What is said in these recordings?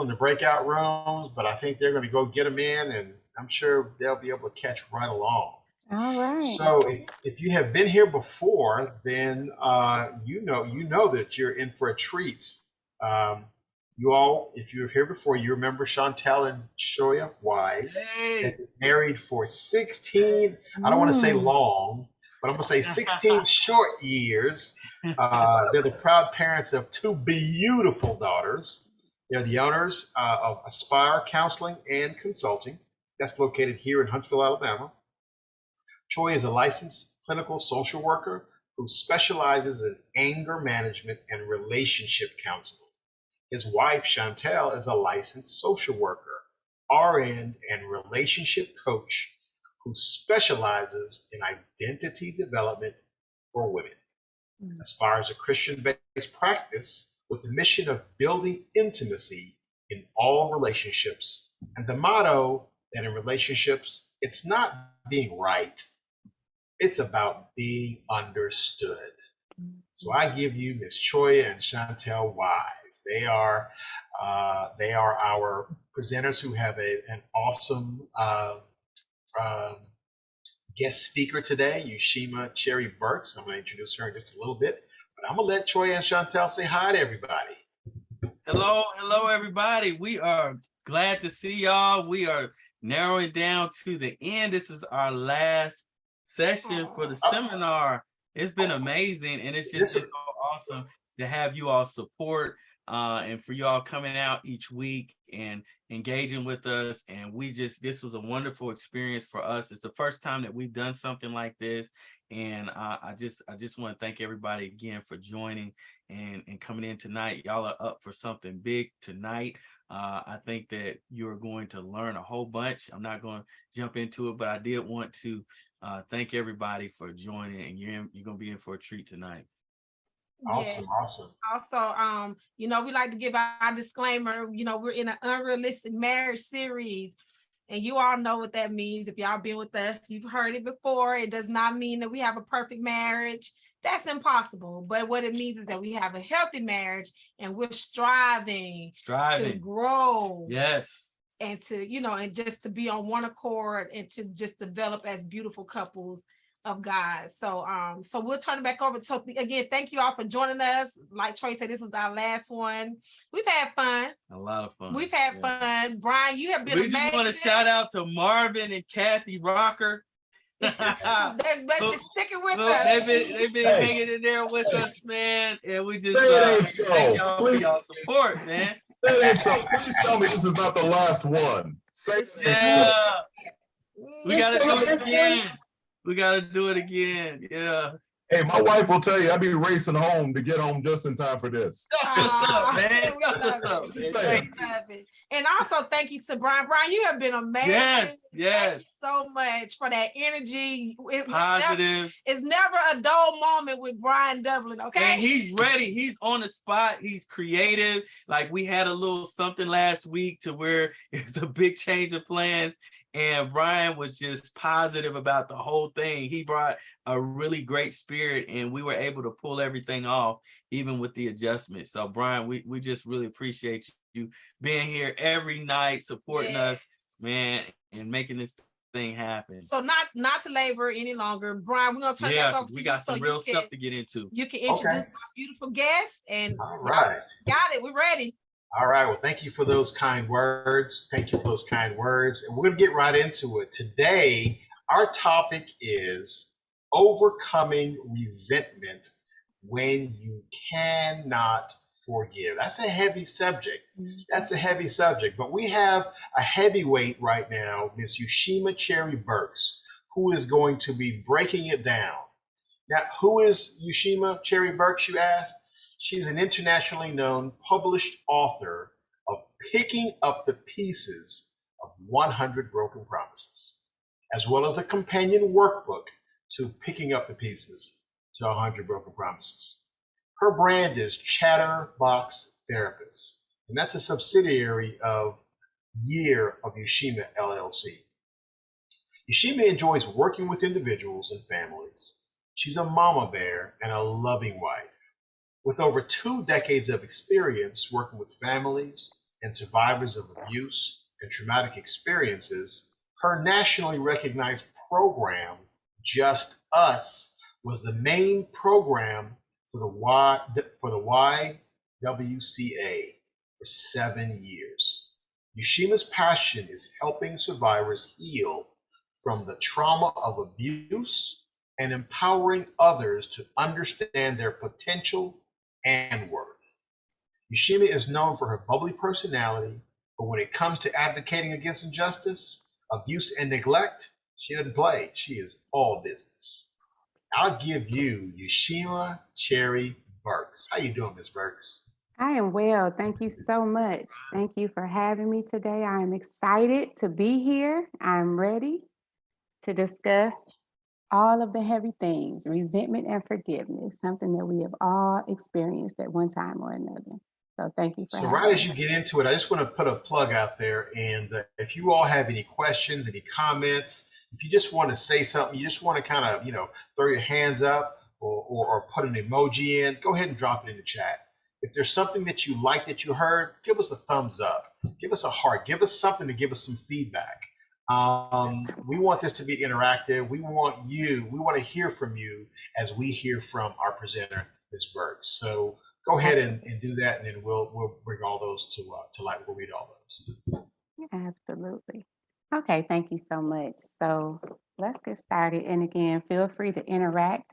in the breakout rooms, but I think they're going to go get them in, and I'm sure they'll be able to catch right along. All right. So if you have been here before, then you know that you're in for a treat. Um, you all, if you were here before, you remember Chantel and Shoya Wise. They've been married for 16, I don't want to say long, but I'm going to say 16 short years. They're the proud parents of two beautiful daughters. They're the owners of Aspire Counseling and Consulting. That's located here in Huntsville, Alabama. Choi is a licensed clinical social worker who specializes in anger management and relationship counseling. His wife, Chantel, is a licensed social worker, RN, and relationship coach who specializes in identity development for women. Aspire is a Christian-based practice with the mission of building intimacy in all relationships, and the motto that in relationships, it's not being right, it's about being understood. So I give you Miss Choi and Chantel Wise. They are our presenters who have an awesome guest speaker today, Yushimacherryburks. I'm going to introduce her in just a little bit, but I'm going to let Choi and Chantel say hi to everybody. Hello, everybody. We are glad to see y'all. We are narrowing down to the end. This is our last session for the seminar. It's been amazing, and it's so awesome to have you all support and for you all coming out each week and engaging with us. And this was a wonderful experience for us. It's the first time that we've done something like this, and I just want to thank everybody again for joining and coming in tonight. Y'all are up for something big tonight. I think that you're going to learn a whole bunch. I'm not going to jump into it, but I did want to thank everybody for joining, and you're going to be in for a treat tonight. Awesome. Also, we like to give our disclaimer. We're in an unrealistic marriage series, and you all know what that means. If y'all been with us, you've heard it before. It does not mean that we have a perfect marriage. That's impossible. But what it means is that we have a healthy marriage, and we're striving to grow. Yes. And to, and just to be on one accord and to just develop as beautiful couples of God. So we'll turn it back over. So again, thank you all for joining us. Like Troy said, this was our last one. We've had fun. A lot of fun. We've had fun. Brian, you have been amazing. We just want to shout out to Marvin and Kathy Rocker. They've been sticking with us. They've been hanging in there with us, man. And we just thank y'all for y'all support, man. Please tell me this is not the last one. We gotta do it again. We gotta do it again. Yeah. Hey, my wife will tell you I'll be racing home to get home just in time for this. That's what's up, man. That's what's up. And also thank you to Brian. Brian, you have been amazing. Yes. Thank you so much for that energy. Positive. It's never a dull moment with Brian Dublin, okay? And he's ready. He's on the spot. He's creative. Like we had a little something last week to where it's a big change of plans. And Brian was just positive about the whole thing. He brought a really great spirit, and we were able to pull everything off, even with the adjustments. So, Brian, we just really appreciate you being here every night, supporting us, man, and making this thing happen. So not to labor any longer, Brian, we're gonna turn it over to you. We got some real stuff to get into. You can introduce our beautiful guest, and all right, got it. We're ready. All right. Well, thank you for those kind words. And we're going to get right into it. Today, our topic is overcoming resentment when you cannot forgive. That's a heavy subject. But we have a heavyweight right now, Miss Yushimacherryburks, who is going to be breaking it down. Now, who is Yushimacherryburks, you asked? She's an internationally known published author of Picking Up the Pieces of 100 Broken Promises, as well as a companion workbook to Picking Up the Pieces to 100 Broken Promises. Her brand is Chatterbox Therapist, and that's a subsidiary of Year of Yushima LLC. Yushima enjoys working with individuals and families. She's a mama bear and a loving wife. With over 2 decades of experience working with families, and survivors of abuse and traumatic experiences, her nationally recognized program, Just Us, was the main program for the YWCA for 7 years. Yushima's passion is helping survivors heal from the trauma of abuse and empowering others to understand their potential and worth. Yushima is known for her bubbly personality, but when it comes to advocating against injustice, abuse, and neglect, she doesn't play. She is all business. I'll give you Yushima Cherry Burks. How you doing, Miss Burks? I am well. Thank you so much. Thank you for having me today. I am excited to be here. I'm ready to discuss all of the heavy things, resentment and forgiveness, something that we have all experienced at one time or another. So thank you for So having right as me. you get into it, I just want to put a plug out there. And if you all have any questions, any comments, if you just want to say something, you just want to kind of, throw your hands up or put an emoji in, go ahead and drop it in the chat. If there's something that you like that you heard, give us a thumbs up, give us a heart, give us something to give us some feedback. We want this to be interactive. We want to hear from you as we hear from our presenter, Ms. Burks. So go ahead and do that, and then we'll bring all those to light. We'll read all those. Absolutely. Okay, thank you so much. So let's get started. And again, feel free to interact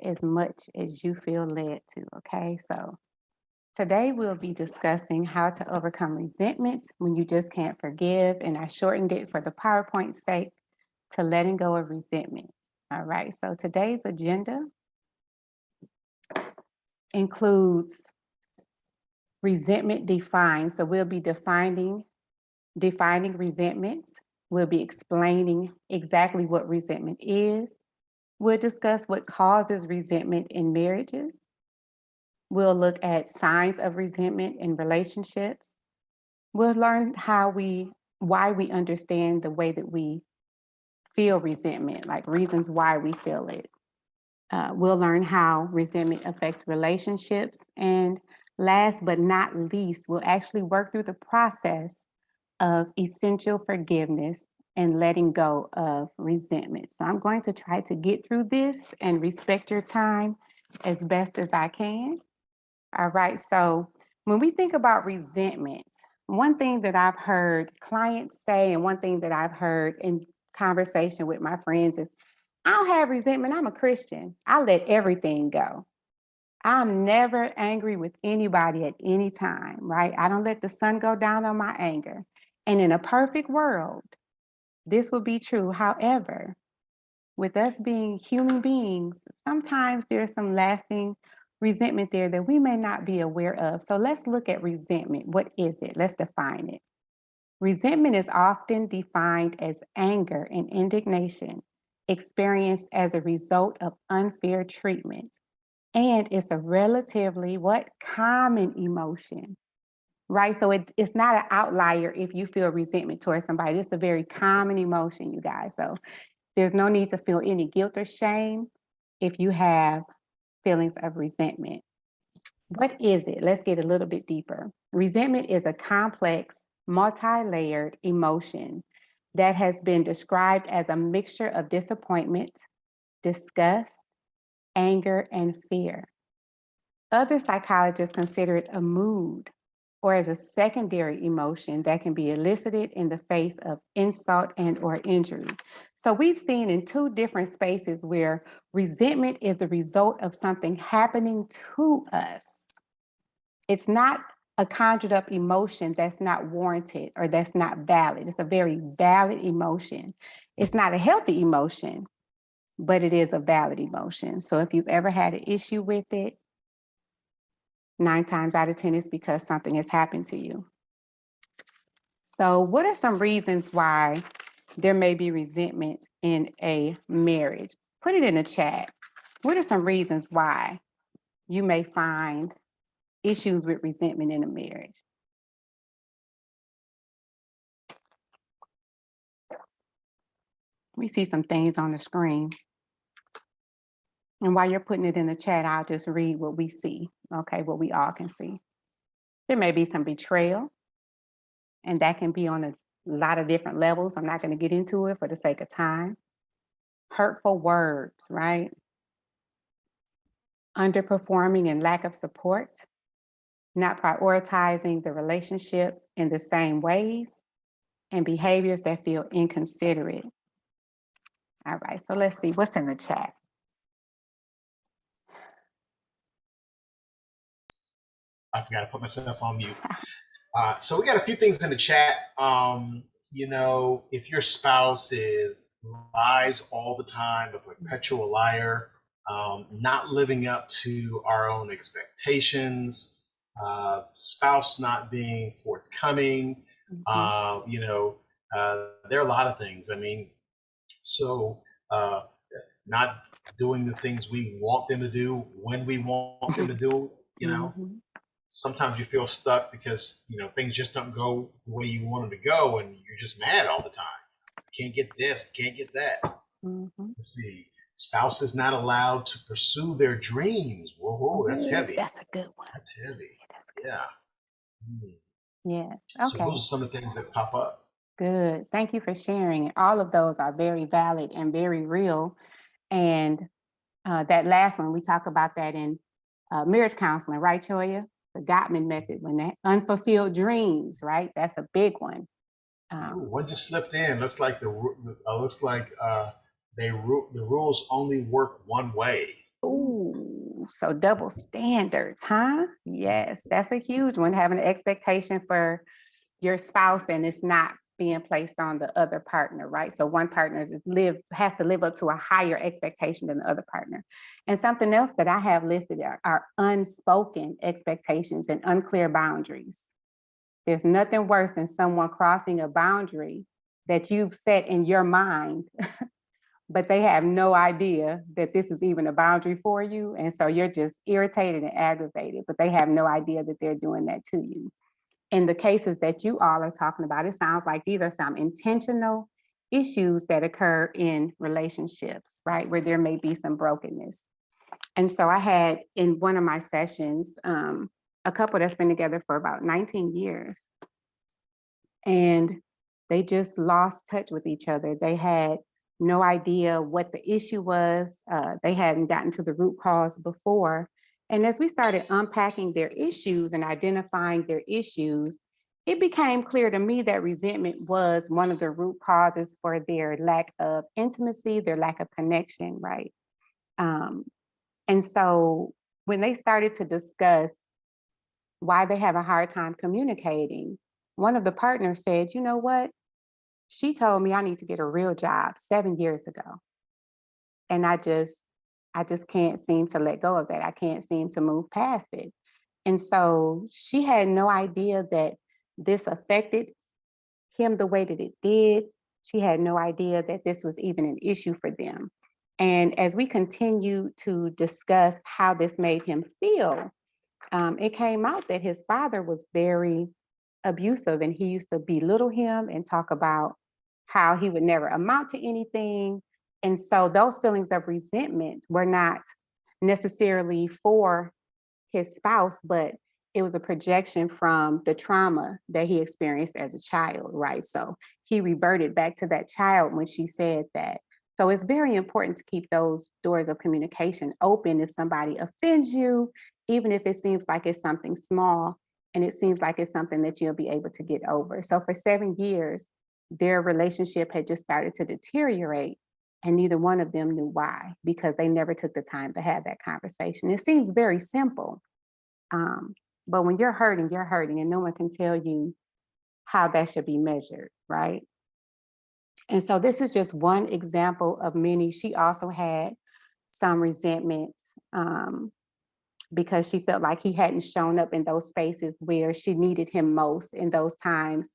as much as you feel led to, okay? So today we'll be discussing how to overcome resentment when you just can't forgive, and I shortened it for the PowerPoint's sake to letting go of resentment. All right, so today's agenda includes resentment defined. So we'll be defining resentment. We'll be explaining exactly what resentment is. We'll discuss what causes resentment in marriages. We'll look at signs of resentment in relationships. We'll learn why we understand the way that we feel resentment, like reasons why we feel it. We'll learn how resentment affects relationships. And last but not least, we'll actually work through the process of essential forgiveness and letting go of resentment. So I'm going to try to get through this and respect your time as best as I can. All right, so when we think about resentment, one thing that I've heard clients say, and one thing that I've heard in conversation with my friends is, I don't have resentment, I'm a Christian. I let everything go. I'm never angry with anybody at any time, right? I don't let the sun go down on my anger. And in a perfect world, this would be true. However, with us being human beings, sometimes there's some lasting resentment there that we may not be aware of. So let's look at resentment. What is it? Let's define it. Resentment is often defined as anger and indignation experienced as a result of unfair treatment. And it's a relatively common emotion, right? So it's not an outlier if you feel resentment towards somebody. It's a very common emotion, you guys. So there's no need to feel any guilt or shame if you have feelings of resentment. What is it? Let's get a little bit deeper. Resentment is a complex, multi-layered emotion that has been described as a mixture of disappointment, disgust, anger, and fear. Other psychologists consider it a mood or as a secondary emotion that can be elicited in the face of insult and or injury. So we've seen in two different spaces where resentment is the result of something happening to us. It's not a conjured up emotion that's not warranted or that's not valid. It's a very valid emotion. It's not a healthy emotion, but it is a valid emotion. So if you've ever had an issue with it, 9 times out of 10 is because something has happened to you. So what are some reasons why there may be resentment in a marriage? Put it in the chat. What are some reasons why you may find issues with resentment in a marriage? We see some things on the screen. And while you're putting it in the chat, I'll just read what we see, okay, what we all can see. There may be some betrayal, And that can be on a lot of different levels. I'm not going to get into it for the sake of time. Hurtful words, right? Underperforming and lack of support, not prioritizing the relationship in the same ways, and behaviors that feel inconsiderate. All right, so let's see what's in the chat. I forgot to put myself on mute. So we got a few things in the chat. You know, if your spouse lies all the time, a perpetual liar, not living up to our own expectations, spouse not being forthcoming, you know, there are a lot of things. I mean, so not doing the things we want them to do when we want them to do, you know. Sometimes you feel stuck because, you know, things just don't go the way you want them to go, and you're just mad all the time. Can't get this, can't get that. Let's see. Spouse is not allowed to pursue their dreams. Whoa, that's heavy. That's a good one. That's heavy. That's good. Yeah. Yes. So Okay. those are some of the things that pop up. Good. Thank you for sharing. All of those are very valid and very real. And that last one, we talk about that in marriage counseling, right, Choya? The Gottman method, when that unfulfilled dreams, right? That's a big one. One just slipped in. Looks like the rules only work one way. Ooh, so double standards, huh? Yes, that's a huge one. Having an expectation for your spouse and it's not being placed on the other partner, right? So one partner has to live up to a higher expectation than the other partner. And something else that I have listed are unspoken expectations and unclear boundaries. There's nothing worse than someone crossing a boundary that you've set in your mind, but they have no idea that this is even a boundary for you. And so you're just irritated and aggravated, but they have no idea that they're doing that to you. In the cases that you all are talking about, it sounds like these are some intentional issues that occur in relationships, right? Where there may be some brokenness. And so I had in one of my sessions, a couple that's been together for about 19 years. And they just lost touch with each other. They had no idea what the issue was. They hadn't gotten to the root cause before. And as we started unpacking their issues and identifying their issues, it became clear to me that resentment was one of the root causes for their lack of intimacy, their lack of connection, right? And so when they started to discuss why they have a hard time communicating, one of the partners said, you know what? She told me I need to get a real job 7 years ago. And I just can't seem to let go of that. I can't seem to move past it. And so she had no idea that this affected him the way that it did. She had no idea that this was even an issue for them. And as we continue to discuss how this made him feel, it came out that his father was very abusive, and he used to belittle him and talk about how he would never amount to anything. And so those feelings of resentment were not necessarily for his spouse, but it was a projection from the trauma that he experienced as a child, right? So he reverted back to that child when she said that. So it's very important to keep those doors of communication open if somebody offends you, even if it seems like it's something small and it seems like it's something that you'll be able to get over. So for 7 years, their relationship had just started to deteriorate, and neither one of them knew why, because they never took the time to have that conversation. It seems very simple, but when you're hurting, and no one can tell you how that should be measured, right? And so this is just one example of many. She also had some resentment because she felt like he hadn't shown up in those spaces where she needed him most, in those times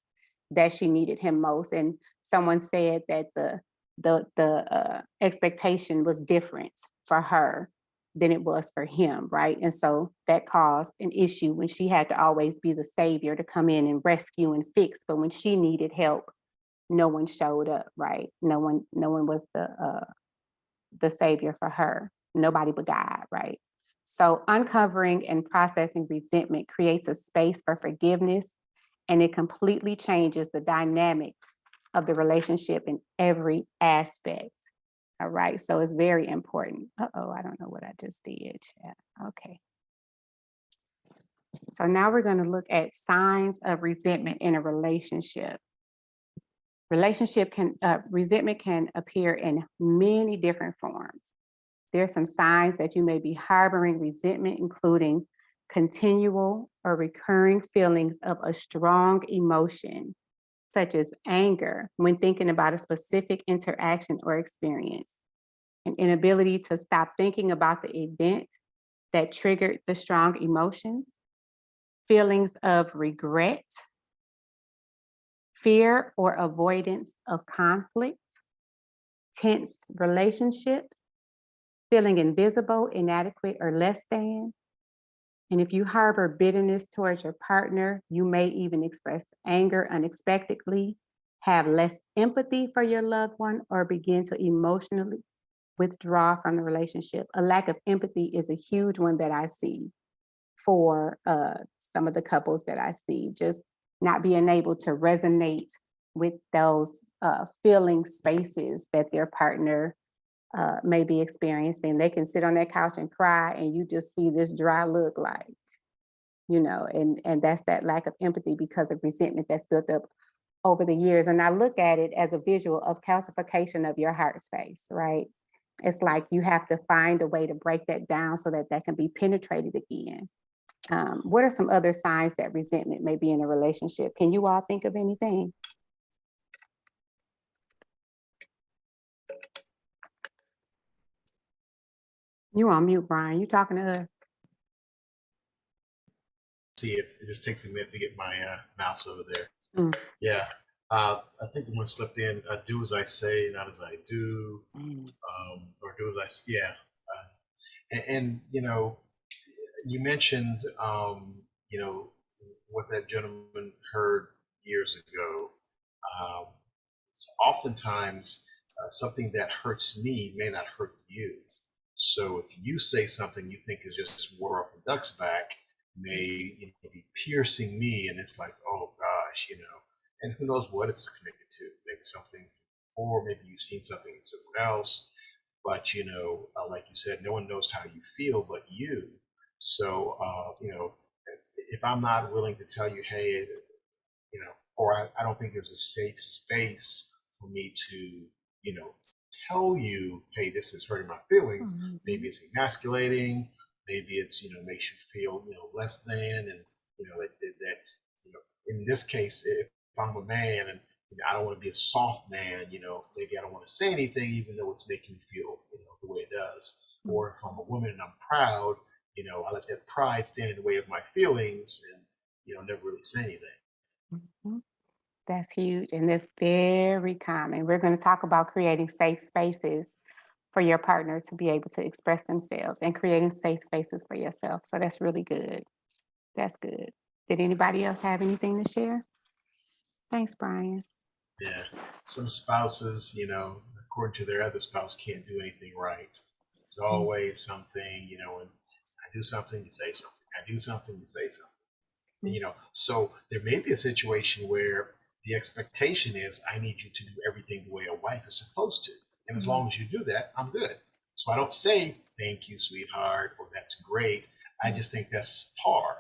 that she needed him most. And someone said that the expectation was different for her than it was for him, right? And so that caused an issue when she had to always be the savior to come in and rescue and fix. But when she needed help, no one showed up, right? No one was the savior for her. Nobody but God, right? So uncovering and processing resentment creates a space for forgiveness and it completely changes the dynamic of the relationship in every aspect. All right, so it's very important. Uh-oh, I don't know what I just did. Chat. Okay. So now we're going to look at signs of resentment in a relationship. Resentment can appear in many different forms. There are some signs that you may be harboring resentment, including continual or recurring feelings of a strong emotion, such as anger when thinking about a specific interaction or experience, an inability to stop thinking about the event that triggered the strong emotions, feelings of regret, fear or avoidance of conflict, tense relationships, feeling invisible, inadequate, or less than. And if you harbor bitterness towards your partner, you may even express anger unexpectedly, have less empathy for your loved one, or begin to emotionally withdraw from the relationship. A lack of empathy is a huge one that I see for some of the couples that I see, just not being able to resonate with those feeling spaces that their partner may be experiencing. They can sit on their couch and cry, and you just see this dry look, like, you know, and that's that lack of empathy because of resentment that's built up over the years. And I look at it as a visual of calcification of your heart space, right? It's like you have to find a way to break that down so that that can be penetrated again. What are some other signs that resentment may be in a relationship? Can you all think of anything? You on mute, Brian. You talking to us? See it. It just takes a minute to get my mouse over there. Mm. Yeah. I think the one slipped in. Do as I say, not as I do, or do as I say. Yeah. And you know, you mentioned you know, what that gentleman heard years ago. Um, Oftentimes, something that hurts me may not hurt you. So if you say something you think is just water off the duck's back, may, you know, be piercing me, and it's like, oh gosh, you know, and who knows what it's connected to? Maybe something, or maybe you've seen something in someone else. But you know, like you said, no one knows how you feel but you. So you know, if I'm not willing to tell you, hey, you know, or I don't think there's a safe space for me to, you know, tell you, hey, this is hurting my feelings. Mm-hmm. Maybe it's emasculating. Maybe it's, you know, makes you feel, you know, less than, and you know that you know, in this case, if I'm a man and you know, I don't want to be a soft man, you know, maybe I don't want to say anything, even though it's making me feel, you know, the way it does. Mm-hmm. Or if I'm a woman and I'm proud, you know, I let that pride stand in the way of my feelings, and you know, never really say anything. Mm-hmm. That's huge, and that's very common. We're going to talk about creating safe spaces for your partner to be able to express themselves and creating safe spaces for yourself. So that's really good. That's good. Did anybody else have anything to share? Thanks, Brian. Yeah, some spouses, you know, according to their other spouse, can't do anything right. There's always something, you know, when I do something, you say something. I do something, you say something. And, you know, so there may be a situation where the expectation is, I need you to do everything the way a wife is supposed to. And as long as you do that, I'm good. So I don't say, thank you, sweetheart, or that's great. I just think that's par.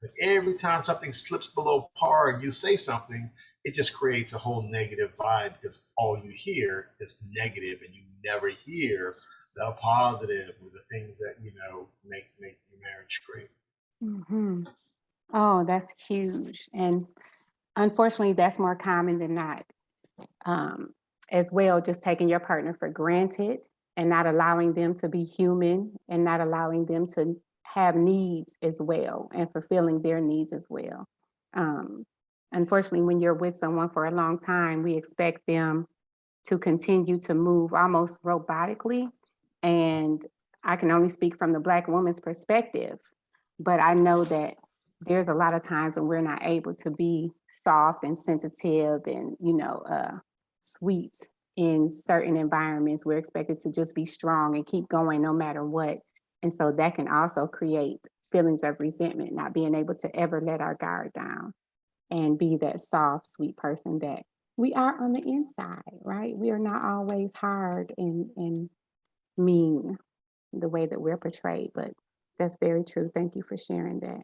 But every time something slips below par and you say something, it just creates a whole negative vibe, because all you hear is negative, and you never hear the positive or the things that, you know, make your marriage great. Mm-hmm. Oh, that's huge. And unfortunately, that's more common than not. As well, just taking your partner for granted and not allowing them to be human and not allowing them to have needs as well and fulfilling their needs as well. Unfortunately, when you're with someone for a long time, we expect them to continue to move almost robotically. And I can only speak from the Black woman's perspective, but I know that there's a lot of times when we're not able to be soft and sensitive and, you know, sweet in certain environments. We're expected to just be strong and keep going no matter what. And so that can also create feelings of resentment, not being able to ever let our guard down. and be that soft, sweet person that we are on the inside, right? We are not always hard and mean the way that we're portrayed, but that's very true. Thank you for sharing that.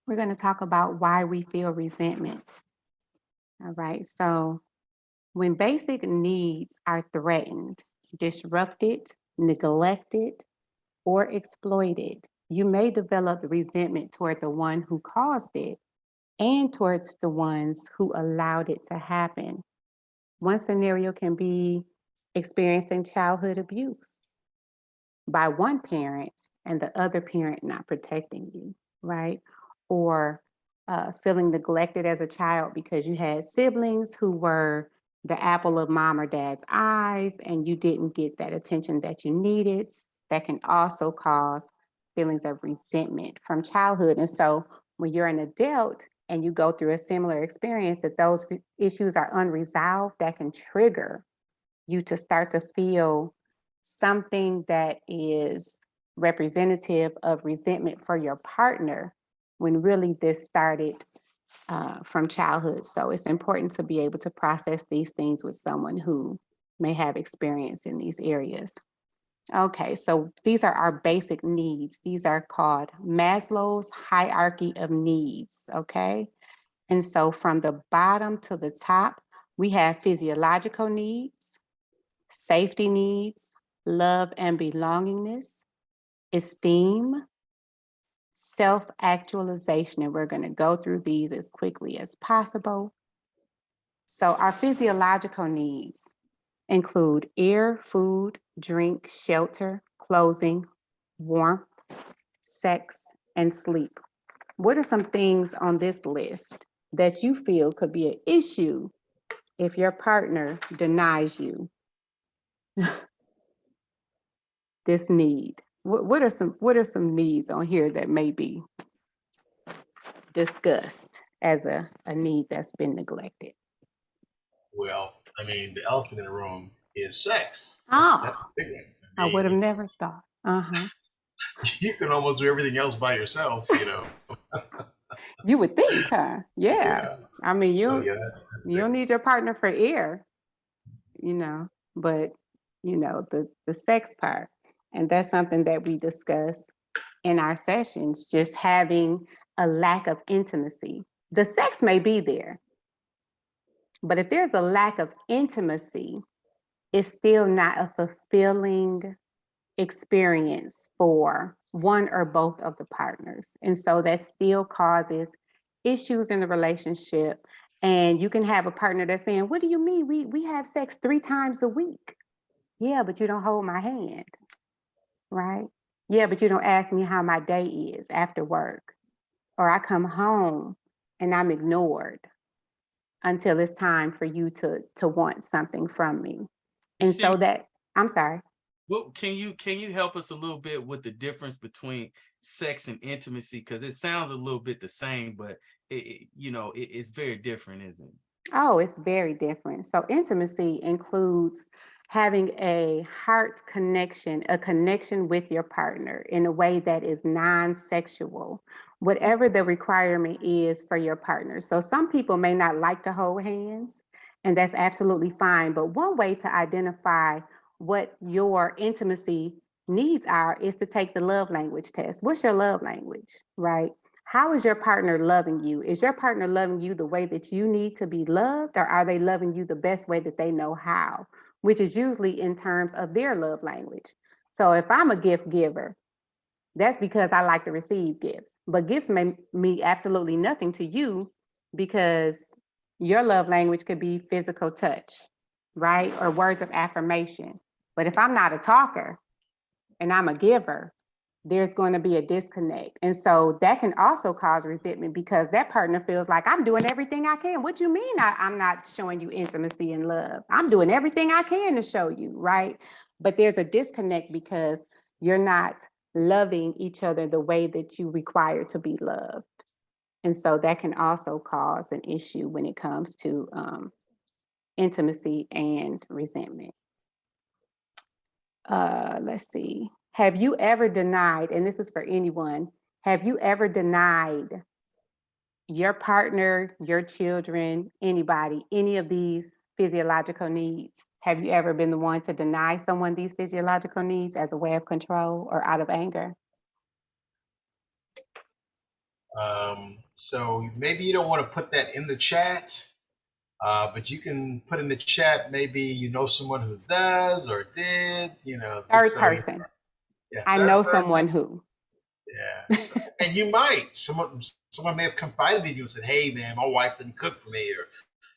We're going to talk about why we feel resentment. All right, so when basic needs are threatened, disrupted, neglected, or exploited, you may develop resentment toward the one who caused it and towards the ones who allowed it to happen. One scenario can be experiencing childhood abuse by one parent and the other parent not protecting you, right? Or feeling neglected as a child because you had siblings who were the apple of mom or dad's eyes and you didn't get that attention that you needed. That can also cause feelings of resentment from childhood. And so when you're an adult and you go through a similar experience, that those issues are unresolved, that can trigger you to start to feel something that is representative of resentment for your partner when really this started from childhood. So it's important to be able to process these things with someone who may have experience in these areas. Okay, so these are our basic needs. These are called Maslow's hierarchy of needs, okay? And so from the bottom to the top, we have physiological needs, safety needs, love and belongingness, esteem, self-actualization, and we're going to go through these as quickly as possible. So our physiological needs include air, food, drink, shelter, clothing, warmth, sex, and sleep. What are some things on this list that you feel could be an issue if your partner denies you this need? What are some needs on here that may be discussed as a need that's been neglected? Well, I mean, the elephant in the room is sex. Oh, That's a big one. I would have mean, never thought. you can almost do everything else by yourself, you know. You would think, huh? Yeah. Yeah. I mean, So you yeah, that's you don't need your partner for air, but the sex part. And that's something that we discuss in our sessions, just having a lack of intimacy. The sex may be there, but if there's a lack of intimacy, it's still not a fulfilling experience for one or both of the partners. And so that still causes issues in the relationship. And you can have a partner that's saying, what do you mean? We have sex 3 times a week. Yeah, but you don't hold my hand, right? Yeah, but you don't ask me how my day is after work. Or I come home and I'm ignored until it's time for you to want something from me. And so I'm sorry. Well, can you help us a little bit with the difference between sex and intimacy? Because it sounds a little bit the same, but it's very different, isn't it? Oh, it's very different. So intimacy includes having a heart connection, a connection with your partner in a way that is non-sexual, whatever the requirement is for your partner. So some people may not like to hold hands, and that's absolutely fine. But one way to identify what your intimacy needs are is to take the love language test. What's your love language, right? How is your partner loving you? Is your partner loving you the way that you need to be loved, or are they loving you the best way that they know how, which is usually in terms of their love language? So if I'm a gift giver, that's because I like to receive gifts, but gifts may mean absolutely nothing to you because your love language could be physical touch, right? Or words of affirmation. But if I'm not a talker and I'm a giver, there's going to be a disconnect. And so that can also cause resentment because that partner feels like I'm doing everything I can. What do you mean I'm not showing you intimacy and love? I'm doing everything I can to show you, right? But there's a disconnect because you're not loving each other the way that you require to be loved. And so that can also cause an issue when it comes to intimacy and resentment. Let's see. Have you ever denied, and this is for anyone, have you ever denied your partner, your children, anybody, any of these physiological needs? Have you ever been the one to deny someone these physiological needs as a way of control or out of anger? So maybe you don't want to put that in the chat, but you can put in the chat, maybe you know someone who does or did, Third so person. yeah, I know someone who. Yeah, and you might, someone may have confided in you and said, hey man, my wife didn't cook for me, or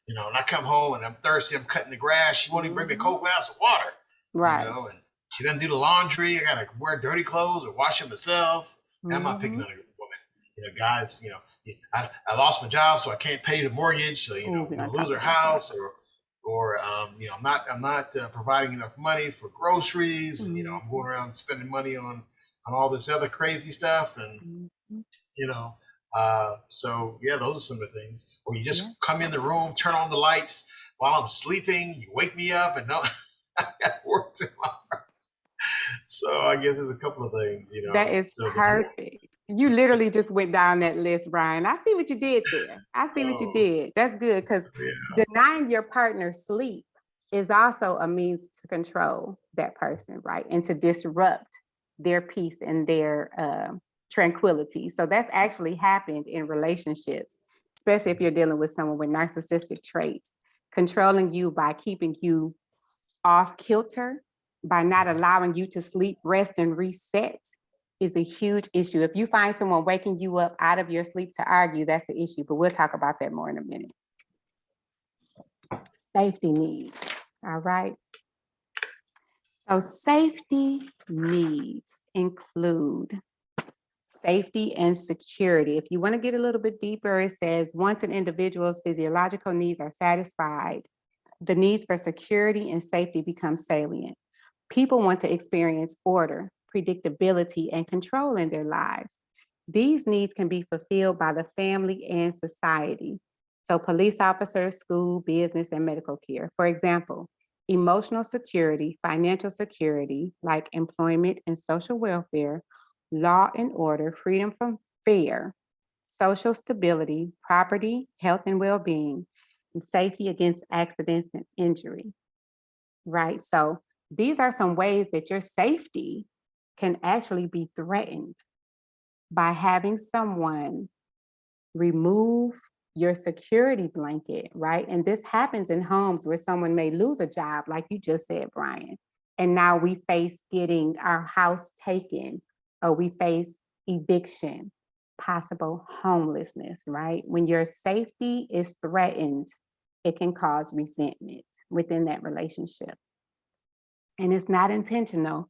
and I come home and I'm thirsty, I'm cutting the grass, she won't even bring me a cold glass of water, Right. and she doesn't do the laundry, I gotta wear dirty clothes or wash them myself. I'm not picking on a woman. Guys, I lost my job, so I can't pay the mortgage, so we'll lose our house, or I'm not providing enough money for groceries, and I'm going around spending money on all this other crazy stuff, and so yeah, those are some of the things. Or you just come in the room, turn on the lights while I'm sleeping, you wake me up, and no, I got work tomorrow. So I guess there's a couple of things, That is perfect. You literally just went down that list, Brian. I see what you did there. I see what you did. That's good, because denying your partner sleep is also a means to control that person, right? And to disrupt their peace and their tranquility. So that's actually happened in relationships, especially if you're dealing with someone with narcissistic traits, controlling you by keeping you off kilter, by not allowing you to sleep, rest, and reset is a huge issue. If you find someone waking you up out of your sleep to argue, that's the issue, but we'll talk about that more in a minute. Safety needs, all right? So safety needs include safety and security. If you want to get a little bit deeper, it says once an individual's physiological needs are satisfied, the needs for security and safety become salient. People want to experience order, predictability, and control in their lives. These needs can be fulfilled by the family and society. So police officers, school, business, and medical care. For example, emotional security, financial security, like employment and social welfare, law and order, freedom from fear, social stability, property, health and well-being, and safety against accidents and injury, right? So these are some ways that your safety can actually be threatened by having someone remove your security blanket, right? And this happens in homes where someone may lose a job, like you just said, Brian. And now we face getting our house taken, or we face eviction, possible homelessness, right? When your safety is threatened, it can cause resentment within that relationship. And it's not intentional,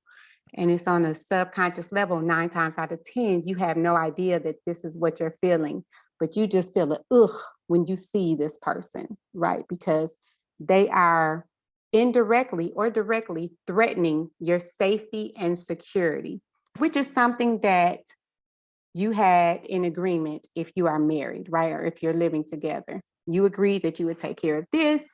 and it's on a subconscious level. 9 times out of 10, you have no idea that this is what you're feeling, but you just feel it, ugh, when you see this person, right? Because they are indirectly or directly threatening your safety and security, which is something that you had in agreement if you are married, right? Or if you're living together. You agreed that you would take care of this,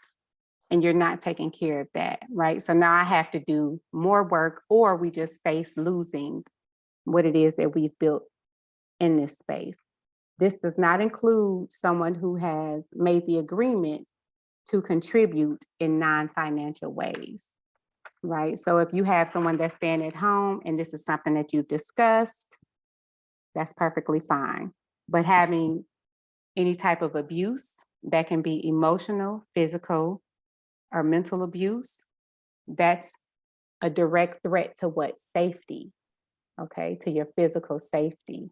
and you're not taking care of that, right? So now I have to do more work, or we just face losing what it is that we've built in this space. This does not include someone who has made the agreement to contribute in non-financial ways, right? So if you have someone that's staying at home and this is something that you've discussed, that's perfectly fine. But having any type of abuse that can be emotional, physical, or mental abuse, that's a direct threat to what? Safety, okay, to your physical safety.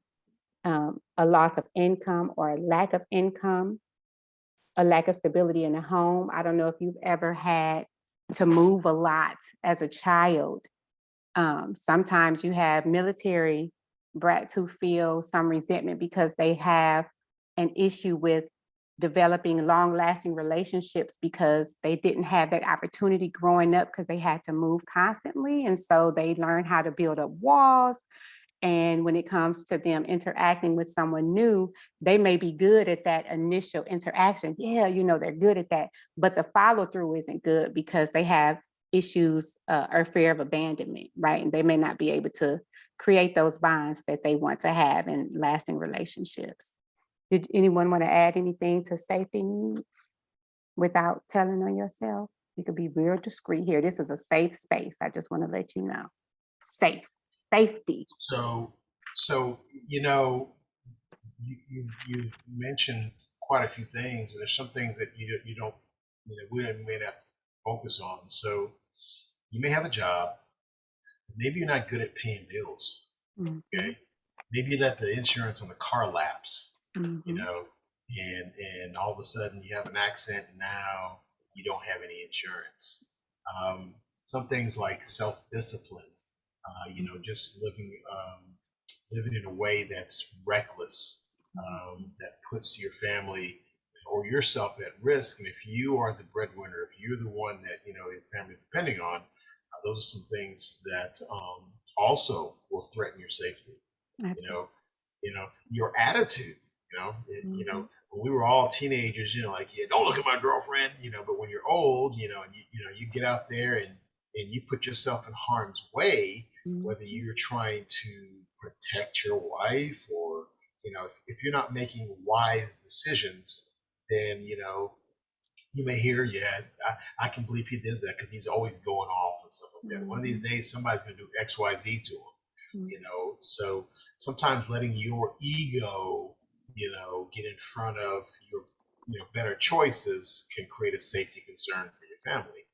A loss of income or a lack of income, a lack of stability in the home. I don't know if you've ever had to move a lot as a child. Sometimes you have military brats who feel some resentment because they have an issue with developing long-lasting relationships because they didn't have that opportunity growing up because they had to move constantly. And so they learn how to build up walls. And when it comes to them interacting with someone new, they may be good at that initial interaction. Yeah, they're good at that. But the follow-through isn't good because they have issues or fear of abandonment, right? And they may not be able to create those bonds that they want to have in lasting relationships. Did anyone want to add anything to safety needs without telling on yourself? You could be real discreet here. This is a safe space. I just want to let you know. Safety. So, you mentioned quite a few things, and there's some things that you don't, we may not focus on. So you may have a job, maybe you're not good at paying bills. Okay, maybe you let the insurance on the car lapse. And all of a sudden you have an accident, and now you don't have any insurance. Some things like self-discipline, just living in a way that's reckless, that puts your family or yourself at risk. And if you are the breadwinner, if you're the one that your family's depending on, those are some things that also will threaten your safety. Absolutely. Your attitude. When we were all teenagers, like, yeah, don't look at my girlfriend. But when you're old, you get out there and you put yourself in harm's way, whether you're trying to protect your wife or if you're not making wise decisions, then you may hear, yeah, I can believe he did that because he's always going off and stuff like that. One of these days, somebody's going to do X, Y, Z to him. So sometimes letting your ego, get in front of your better choices can create a safety concern for your family,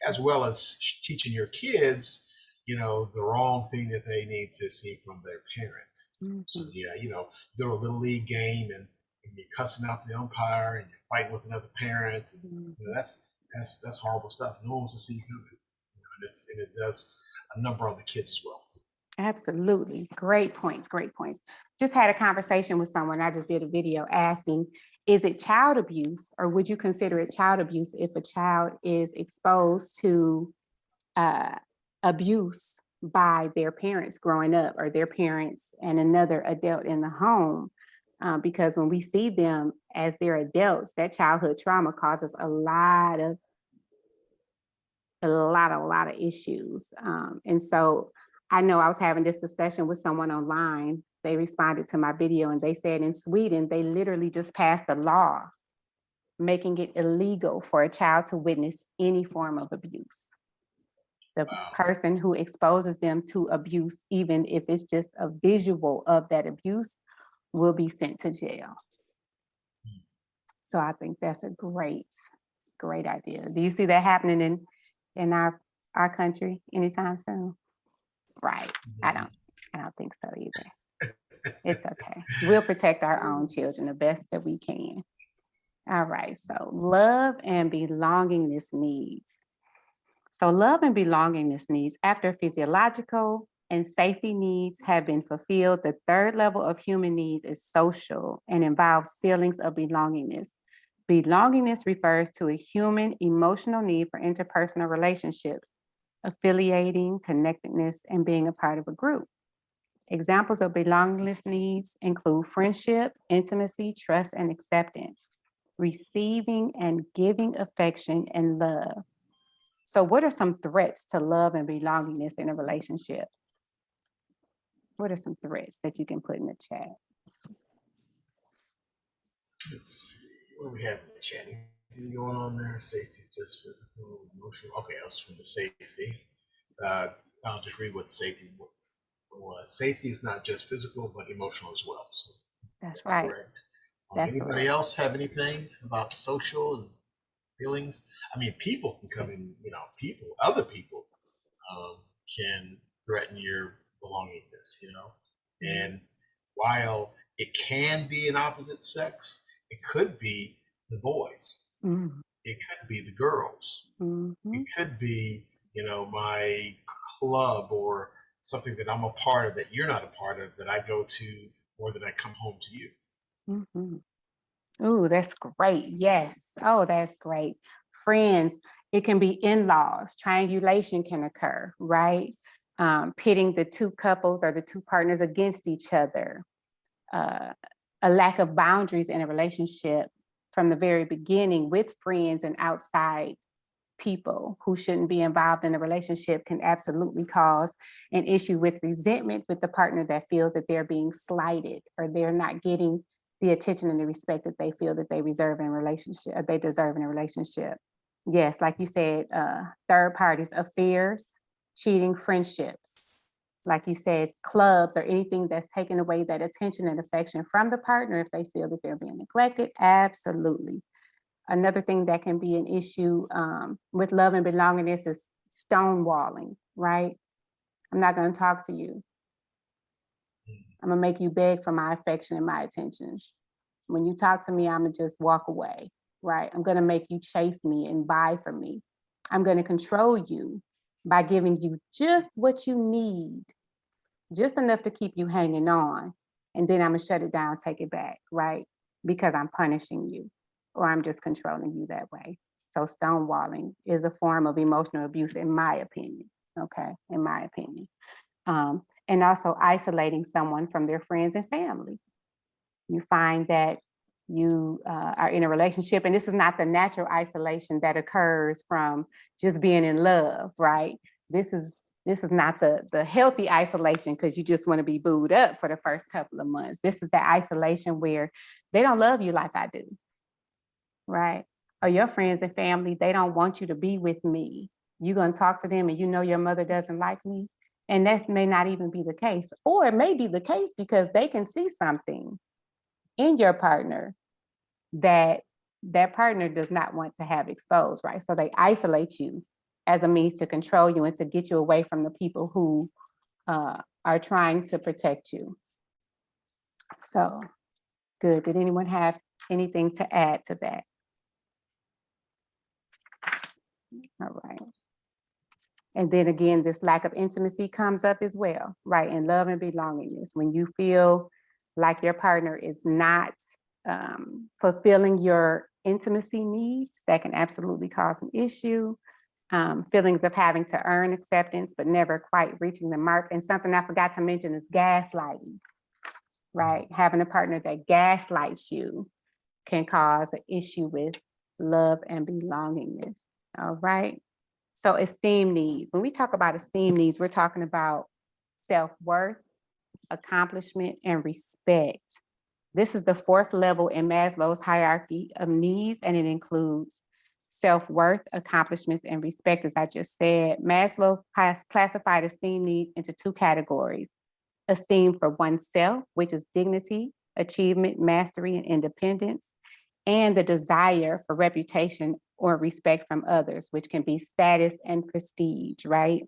as well as teaching your kids, the wrong thing that they need to see from their parent. So yeah, go to a little league game and you're cussing out the umpire and you're fighting with another parent. And, that's horrible stuff. No one wants to see you coming. And it does a number on the kids as well. Absolutely. Great points. Great points. Just had a conversation with someone. I just did a video asking, is it child abuse, or would you consider it child abuse if a child is exposed to abuse by their parents growing up, or their parents and another adult in the home? Because when we see them as they're adults, that childhood trauma causes a lot of issues. And so I know I was having this discussion with someone online. They responded to my video and they said in Sweden, they literally just passed a law making it illegal for a child to witness any form of abuse. The person who exposes them to abuse, even if it's just a visual of that abuse, will be sent to jail. So I think that's a great idea. Do you see that happening in our country anytime soon? Right. I don't think so either. It's okay. We'll protect our own children the best that we can. All right. So love and belongingness needs. So love and belongingness needs, after physiological and safety needs have been fulfilled, the third level of human needs is social and involves feelings of belongingness. Belongingness refers to a human emotional need for interpersonal relationships, affiliating, connectedness, and being a part of a group. Examples of belongingness needs include friendship, intimacy, trust, and acceptance, receiving and giving affection and love. So what are some threats to love and belongingness in a relationship? What are some threats that you can put in the chat? Let's see. What do we have in the chat? Anything going on there? Safety, just physical, emotional. Okay, that was from the safety. I'll just read what the safety was. Safety is not just physical, but emotional as well. So that's right. Correct. Anybody correct. Else have anything about social and feelings? I mean, people can come in, other people can threaten your belongingness, and while it can be an opposite sex, it could be the boys, it could be the girls, it could be, my club or something that I'm a part of that you're not a part of, that I go to or that I come home to you. Oh, that's great. Yes. Oh, that's great. Friends, it can be in-laws. Triangulation can occur, right? Pitting the two couples or the two partners against each other. A lack of boundaries in a relationship from the very beginning with friends and outside people who shouldn't be involved in a relationship can absolutely cause an issue with resentment with the partner that feels that they're being slighted or they're not getting the attention and the respect that they feel that they deserve in a relationship. Yes, like you said, third parties, affairs, cheating, friendships. Like you said, clubs or anything that's taking away that attention and affection from the partner if they feel that they're being neglected. Absolutely. Another thing that can be an issue with love and belongingness is stonewalling, right? I'm not going to talk to you. I'm going to make you beg for my affection and my attention. When you talk to me, I'm going to just walk away, right? I'm going to make you chase me and buy from me. I'm going to control you by giving you just what you need, just enough to keep you hanging on. And then I'm going to shut it down, take it back, right? Because I'm punishing you or I'm just controlling you that way. So stonewalling is a form of emotional abuse, in my opinion, okay? In my opinion. And also isolating someone from their friends and family. You find that you are in a relationship, and this is not the natural isolation that occurs from just being in love, right? This is not the healthy isolation because you just want to be booed up for the first couple of months. This is the isolation where they don't love you like I do, right? Or your friends and family, they don't want you to be with me. You're going to talk to them and you know your mother doesn't like me. And that may not even be the case. Or it may be the case because they can see something in your partner that partner does not want to have exposed, right? So they isolate you as a means to control you and to get you away from the people who are trying to protect you. So good. Did anyone have anything to add to that? All right. And then again, this lack of intimacy comes up as well, right? In love and belongingness, when you feel like your partner is not fulfilling your intimacy needs, that can absolutely cause an issue. Feelings of having to earn acceptance, but never quite reaching the mark. And something I forgot to mention is gaslighting, right? Having a partner that gaslights you can cause an issue with love and belongingness, all right? So esteem needs. When we talk about esteem needs, we're talking about self-worth, accomplishment, and respect. This is the fourth level in Maslow's hierarchy of needs, and it includes self-worth, accomplishments, and respect, as I just said. Maslow classified esteem needs into two categories: esteem for oneself, which is dignity, achievement, mastery, and independence, and the desire for reputation or respect from others, which can be status and prestige, right?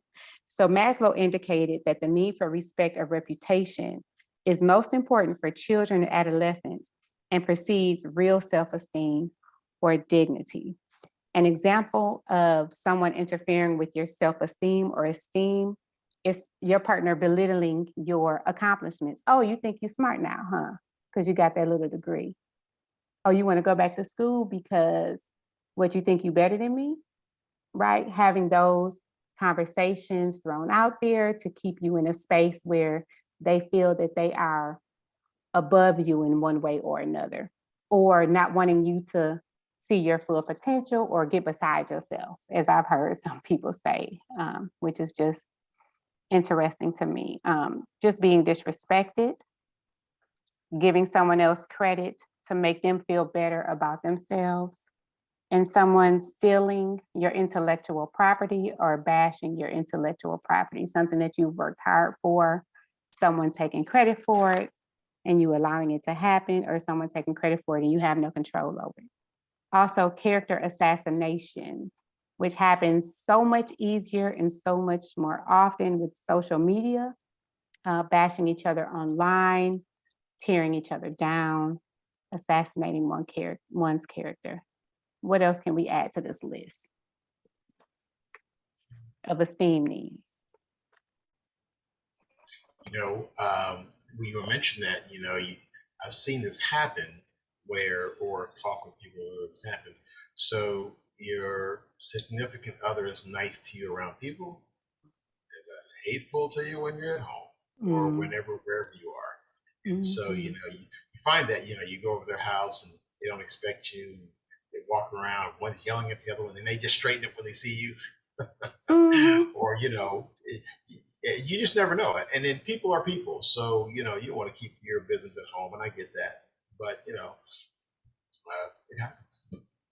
So Maslow indicated that the need for respect or reputation is most important for children and adolescents and precedes real self-esteem or dignity. An example of someone interfering with your self-esteem or esteem is your partner belittling your accomplishments. Oh, you think you're smart now, huh? Because you got that little degree. Oh, you want to go back to school because what, you think you better than me, right? Having those conversations thrown out there to keep you in a space where they feel that they are above you in one way or another, or not wanting you to see your full potential or get beside yourself, as I've heard some people say, which is just interesting to me. Just being disrespected, giving someone else credit to make them feel better about themselves, and someone stealing your intellectual property or bashing your intellectual property, something that you've worked hard for, someone taking credit for it and you allowing it to happen, or someone taking credit for it and you have no control over it. Also, character assassination, which happens so much easier and so much more often with social media, bashing each other online, tearing each other down, assassinating one's character. What else can we add to this list of esteem needs? When you mentioned that, I've seen this happen or talk with people where this happens. So your significant other is nice to you around people, and hateful to you when you're at home or wherever you are. And so, you find that, you go over their house and they don't expect you. They walk around, one's yelling at the other one, and they just straighten up when they see you. Or, you just never know. And then people are people. So, you want to keep your business at home, and I get that. but it happens.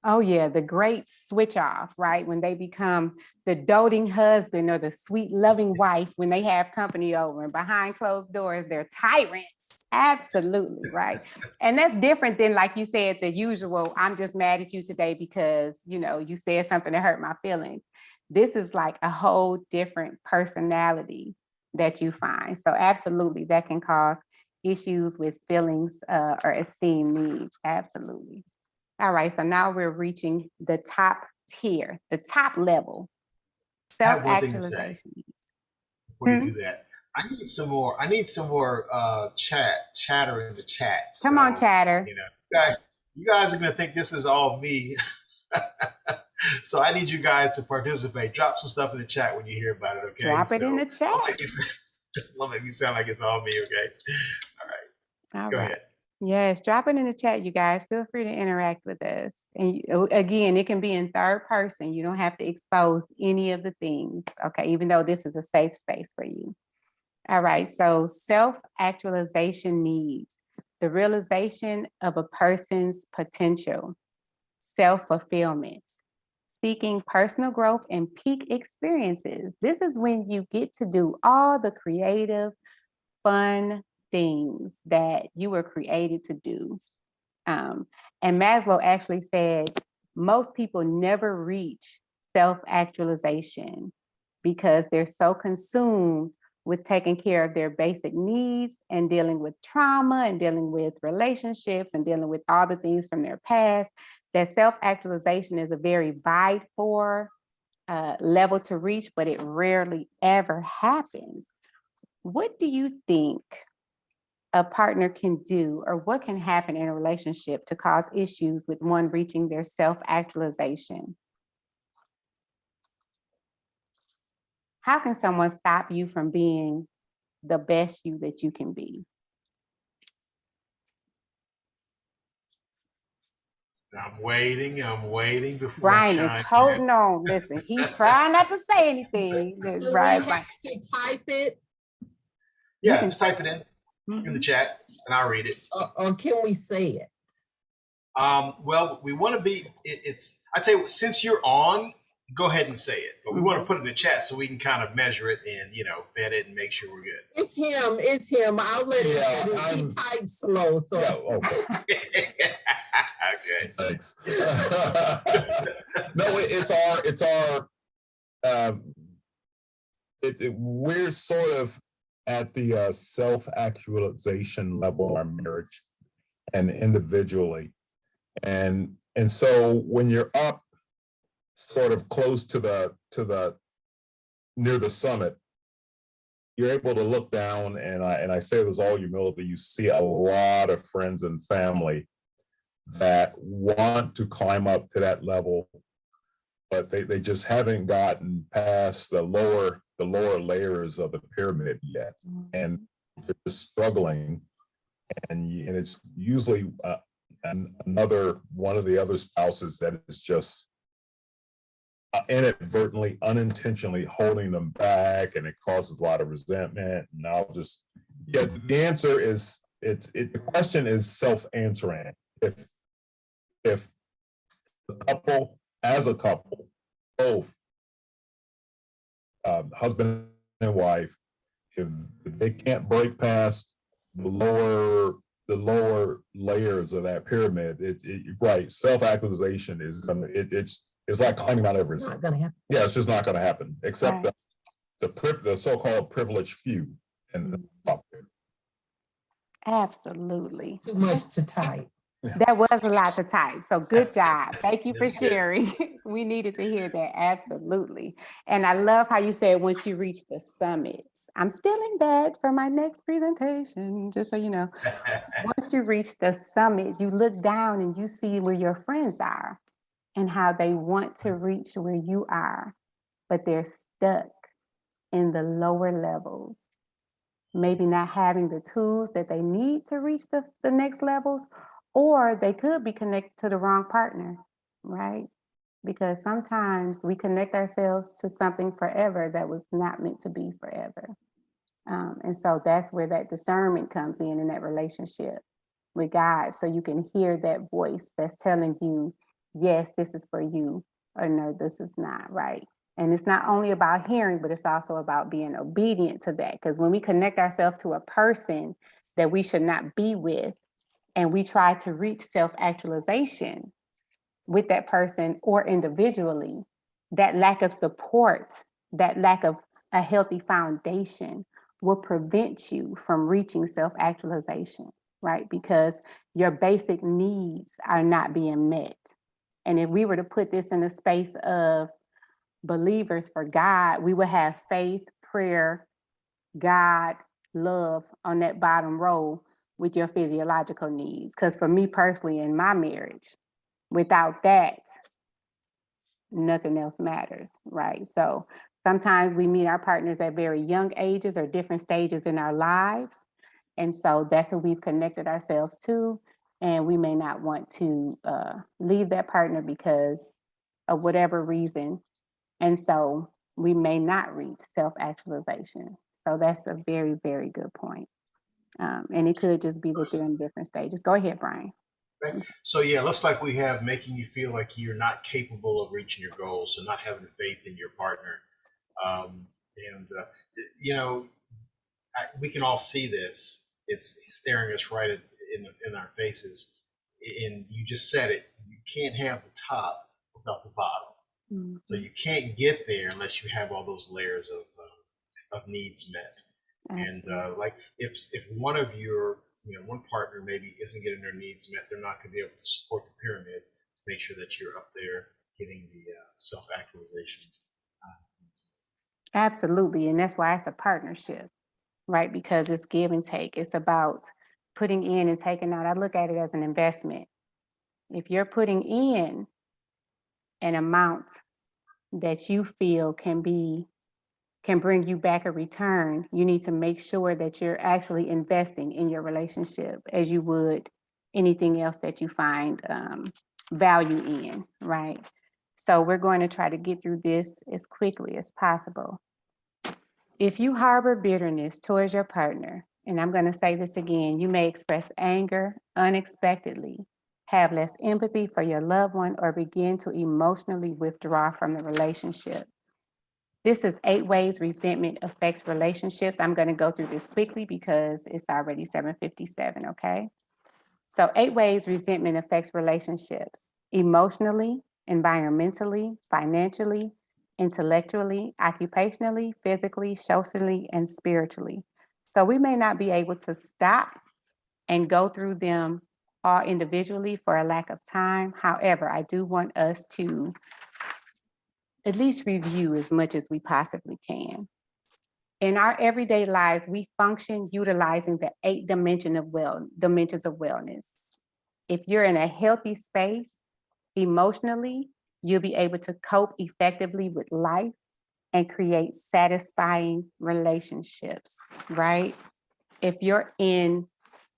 Oh yeah, the great switch off, right? When they become the doting husband or the sweet loving wife when they have company over, and behind closed doors, they're tyrants. Absolutely, right? And that's different than, like you said, the usual, I'm just mad at you today because, you said something that hurt my feelings. This is like a whole different personality that you find. So absolutely, that can cause issues with feelings or esteem needs. Absolutely. All right, so now we're reaching the top tier, the top level, I have one thing to say self-actualization. before you do that. I need some more. I need some more chatter in the chat. Come on, So chatter. you guys are gonna think this is all me. So I need you guys to participate. Drop some stuff in the chat when you hear about it. Okay. Drop it in the chat. Don't make me sound like it's all me. Okay. All right. All Go right. ahead. Yes, drop it in the chat, you guys. Feel free to interact with us. And again, it can be in third person. You don't have to expose any of the things, okay, even though this is a safe space for you. All right, so self-actualization needs, the realization of a person's potential, self-fulfillment, seeking personal growth and peak experiences. This is when you get to do all the creative, fun things that you were created to do. And Maslow actually said most people never reach self-actualization because they're so consumed with taking care of their basic needs and dealing with trauma and dealing with relationships and dealing with all the things from their past, that self-actualization is a very vied for level to reach, but it rarely ever happens. What do you think a partner can do, or what can happen in a relationship to cause issues with one reaching their self-actualization? How can someone stop you from being the best you that you can be? I'm waiting before Brian I is chime holding on. Listen, he's trying not to say anything. Brian's like, to type it, Yeah, just type it in the chat and I'll read it. or can we say it? Well, we want to be. I tell you what, since you're on, go ahead and say it. But we want to put it in the chat so we can kind of measure it and vet it and make sure we're good. It's him. I'll let him. He types slow, so. Yeah, okay. Okay. Thanks. No, it's our. We're sort of at the self-actualization level of our marriage and individually. And so when you're up sort of close to the near the summit, you're able to look down, and I say this all humility, you see a lot of friends and family that want to climb up to that level, but they just haven't gotten past the lower layers of the pyramid yet, and they're just struggling, and it's usually another one of the other spouses that is just inadvertently, unintentionally holding them back, and it causes a lot of resentment. And I'll just, the answer is the question is self-answering. If the couple, as a couple, both husband and wife, if they can't break past the lower layers of that pyramid, right, self-actualization is gonna, it's like climbing Mount Everest. It's not gonna happen. Yeah, it's just not gonna happen, except the so-called privileged few. And absolutely. Too much to type. That was a lot to type. So good job. Thank you for sharing. We needed to hear that. Absolutely. And I love how you said once you reach the summit. I'm stealing that for my next presentation, just so you know. Once you reach the summit, you look down and you see where your friends are and how they want to reach where you are, but they're stuck in the lower levels. Maybe not having the tools that they need to reach the next levels, or they could be connected to the wrong partner, right? Because sometimes we connect ourselves to something forever that was not meant to be forever. And so that's where that discernment comes in that relationship. with God, so you can hear that voice that's telling you, yes, this is for you, or no, this is not, right? And it's not only about hearing, but it's also about being obedient to that. Because when we connect ourselves to a person that we should not be with, and we try to reach self-actualization with that person or individually, that lack of support, that lack of a healthy foundation will prevent you from reaching self-actualization, right? Because your basic needs are not being met. And if we were to put this in a space of believers for God, we would have faith, prayer, God, love on that bottom row with your physiological needs. Because for me personally, in my marriage, without that, nothing else matters, right? So sometimes we meet our partners at very young ages or different stages in our lives. And so that's who we've connected ourselves to. And we may not want to leave that partner because of whatever reason. And so we may not reach self-actualization. So that's a very, very good point. And it could just be that they're in different stages. Go ahead, Brian. Right. So yeah, it looks like we have making you feel like you're not capable of reaching your goals, so not having faith in your partner. And you know, we can all see this. It's staring us right in our faces. And you just said it. You can't have the top without the bottom. Mm-hmm. So you can't get there unless you have all those layers of needs met. And like if one of your one partner maybe isn't getting their needs met, they're not going to be able to support the pyramid to make sure that you're up there getting the self-actualizations. Absolutely. And that's why it's a partnership, right? Because it's give and take. It's about putting in and taking out. I look at it as an investment. If you're putting in an amount that you feel can bring you back a return, you need to make sure that you're actually investing in your relationship as you would anything else that you find value in, right? So we're going to try to get through this as quickly as possible. If you harbor bitterness towards your partner, and I'm going to say this again, you may express anger unexpectedly, have less empathy for your loved one, or begin to emotionally withdraw from the relationship. This is 8 ways resentment affects relationships. I'm going to go through this quickly because it's already 7:57, okay? So 8 ways resentment affects relationships: emotionally, environmentally, financially, intellectually, occupationally, physically, socially, and spiritually. So we may not be able to stop and go through them all individually for a lack of time. However, I do want us to at least review as much as we possibly can. In our everyday lives, we function utilizing the 8 dimensions of wellness. If you're in a healthy space emotionally, you'll be able to cope effectively with life and create satisfying relationships, right? If you're in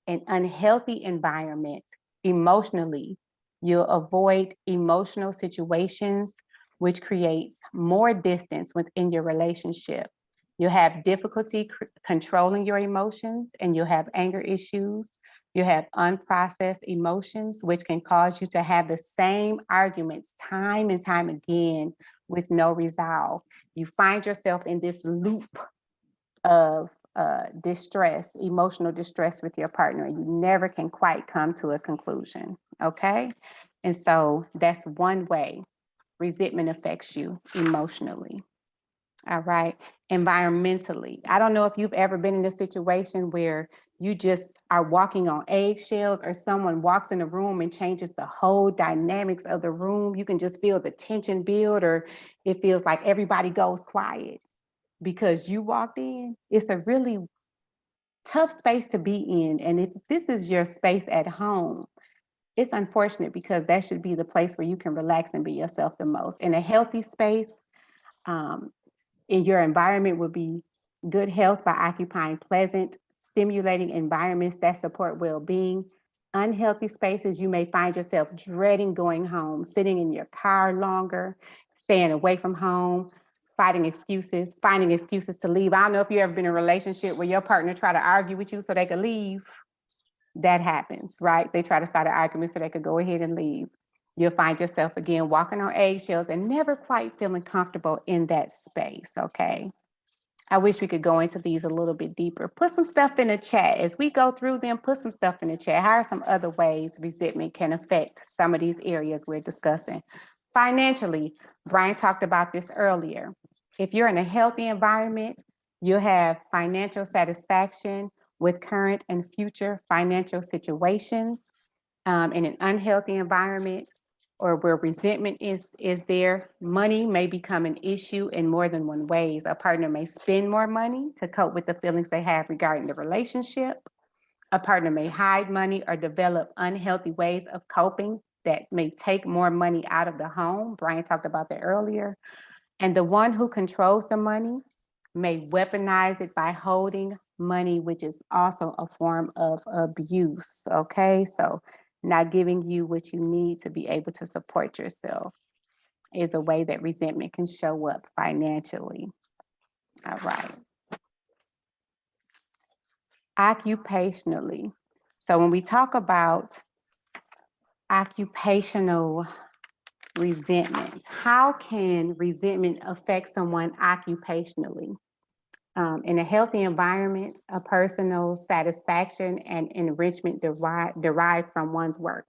an unhealthy environment emotionally, you'll avoid emotional situations, which creates more distance within your relationship. You'll have difficulty controlling your emotions, and you'll have anger issues. You have unprocessed emotions, which can cause you to have the same arguments time and time again with no resolve. You find yourself in this loop of distress, emotional distress with your partner, and you never can quite come to a conclusion, okay? And so that's one way resentment affects you emotionally. All right. Environmentally, I don't know if you've ever been in a situation where you just are walking on eggshells, or someone walks in the room and changes the whole dynamics of the room. You can just feel the tension build, or it feels like everybody goes quiet because you walked in. It's a really tough space to be in. And if this is your space at home, it's unfortunate, because that should be the place where you can relax and be yourself the most. In a healthy space, in your environment would be good health by occupying pleasant, stimulating environments that support well-being. Unhealthy spaces, you may find yourself dreading going home, sitting in your car longer, staying away from home, finding excuses to leave. I don't know if you've ever been in a relationship where your partner tried to argue with you so they could leave. that happens, right? They try to start an argument so they could go ahead and leave. You'll find yourself again walking on eggshells and never quite feeling comfortable in that space, okay? I wish we could go into these a little bit deeper. Put some stuff in the chat. As we go through them, put some stuff in the chat. How are some other ways resentment can affect some of these areas we're discussing? Financially, Brian talked about this earlier. If you're in a healthy environment, you'll have financial satisfaction with current and future financial situations. In an unhealthy environment or where resentment is there, money may become an issue in more than one ways. A partner may spend more money to cope with the feelings they have regarding the relationship. A partner may hide money or develop unhealthy ways of coping that may take more money out of the home. Brian talked about that earlier. And the one who controls the money may weaponize it by holding money, which is also a form of abuse, okay? So not giving you what you need to be able to support yourself is a way that resentment can show up financially. All right. Occupationally. So when we talk about occupational resentment, how can resentment affect someone occupationally? In a healthy environment, a personal satisfaction and enrichment derive from one's work.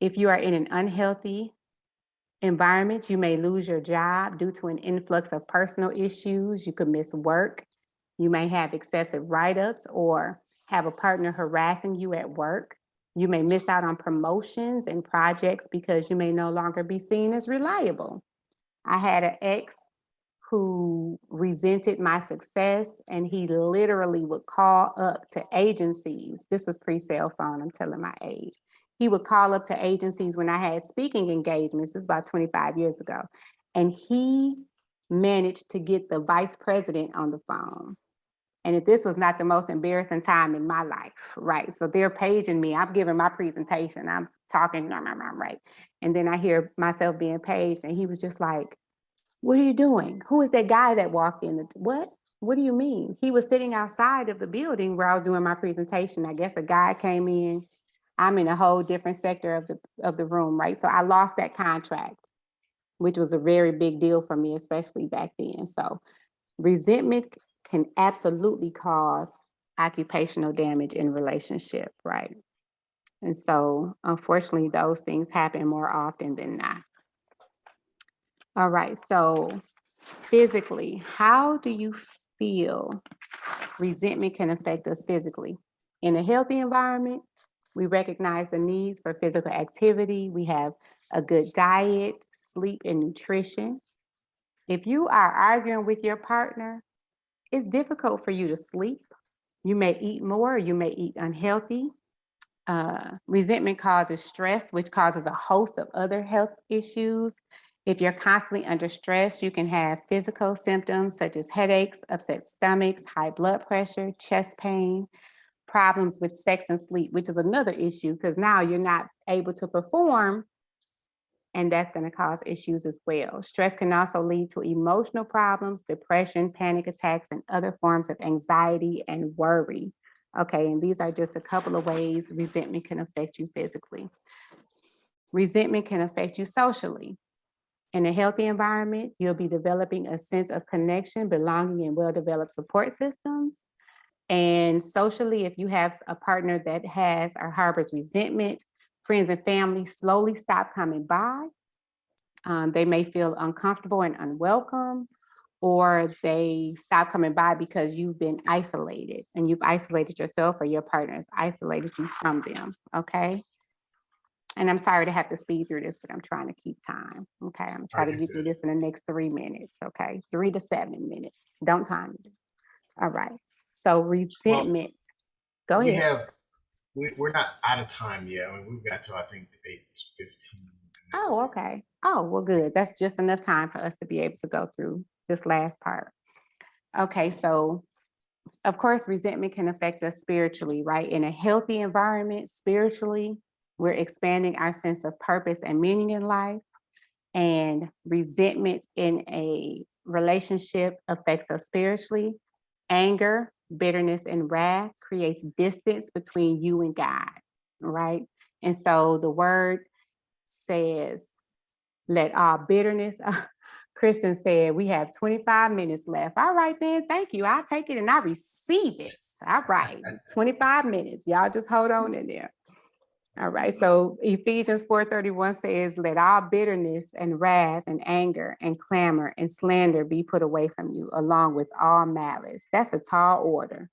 If you are in an unhealthy environment, you may lose your job due to an influx of personal issues. You could miss work. You may have excessive write-ups or have a partner harassing you at work. You may miss out on promotions and projects because you may no longer be seen as reliable. I had an ex who resented my success, and he literally would call up to agencies. This was pre-cell phone, I'm telling my age. He would call up to agencies when I had speaking engagements, this is about 25 years ago, and he managed to get the vice president on the phone. And if this was not the most embarrassing time in my life, right? So they're paging me, I'm giving my presentation, I'm talking, right? And then I hear myself being paged, and he was just like, "What are you doing? Who is that guy that walked in? What? What do you mean?" He was sitting outside of the building where I was doing my presentation. I guess a guy came in. I'm in a whole different sector of the room, right? So I lost that contract, which was a very big deal for me, especially back then. So resentment can absolutely cause occupational damage in relationship, right? And so unfortunately, those things happen more often than not. All right, so physically, how do you feel resentment can affect us physically? In a healthy environment, we recognize the needs for physical activity. We have a good diet, sleep, and nutrition. If you are arguing with your partner, it's difficult for you to sleep. You may eat more, you may eat unhealthy. Resentment causes stress, which causes a host of other health issues. If you're constantly under stress, you can have physical symptoms such as headaches, upset stomachs, high blood pressure, chest pain, problems with sex and sleep, which is another issue because now you're not able to perform, and that's going to cause issues as well. Stress can also lead to emotional problems, depression, panic attacks, and other forms of anxiety and worry. Okay, and these are just a couple of ways resentment can affect you physically. Resentment can affect you socially. In a healthy environment, you'll be developing a sense of connection, belonging, and well-developed support systems. And socially, if you have a partner that has or harbors resentment, friends and family slowly stop coming by. They may feel uncomfortable and unwelcome, or they stop coming by because you've been isolated and you've isolated yourself or your partner has isolated you from them, okay? And I'm sorry to have to speed through this, but I'm trying to keep time, okay? I'm trying to get through this in the next 3 minutes, okay? 3 to 7 minutes, don't time it. All right, so resentment, go ahead. We're not out of time yet. I mean, we've got to, I think, 8:15. Oh, okay. Oh, well, good. That's just enough time for us to be able to go through this last part. Okay, so of course, resentment can affect us spiritually, right? In a healthy environment, spiritually, we're expanding our sense of purpose and meaning in life. And resentment in a relationship affects us spiritually. Anger, bitterness, and wrath creates distance between you and God, right? And so the word says, let all bitterness, Kristen said, we have 25 minutes left. All right, then, thank you. I'll take it and I receive it. All right, 25 minutes. Y'all just hold on in there. All right, so Ephesians 4:31 says, let all bitterness and wrath and anger and clamor and slander be put away from you, along with all malice. That's a tall order.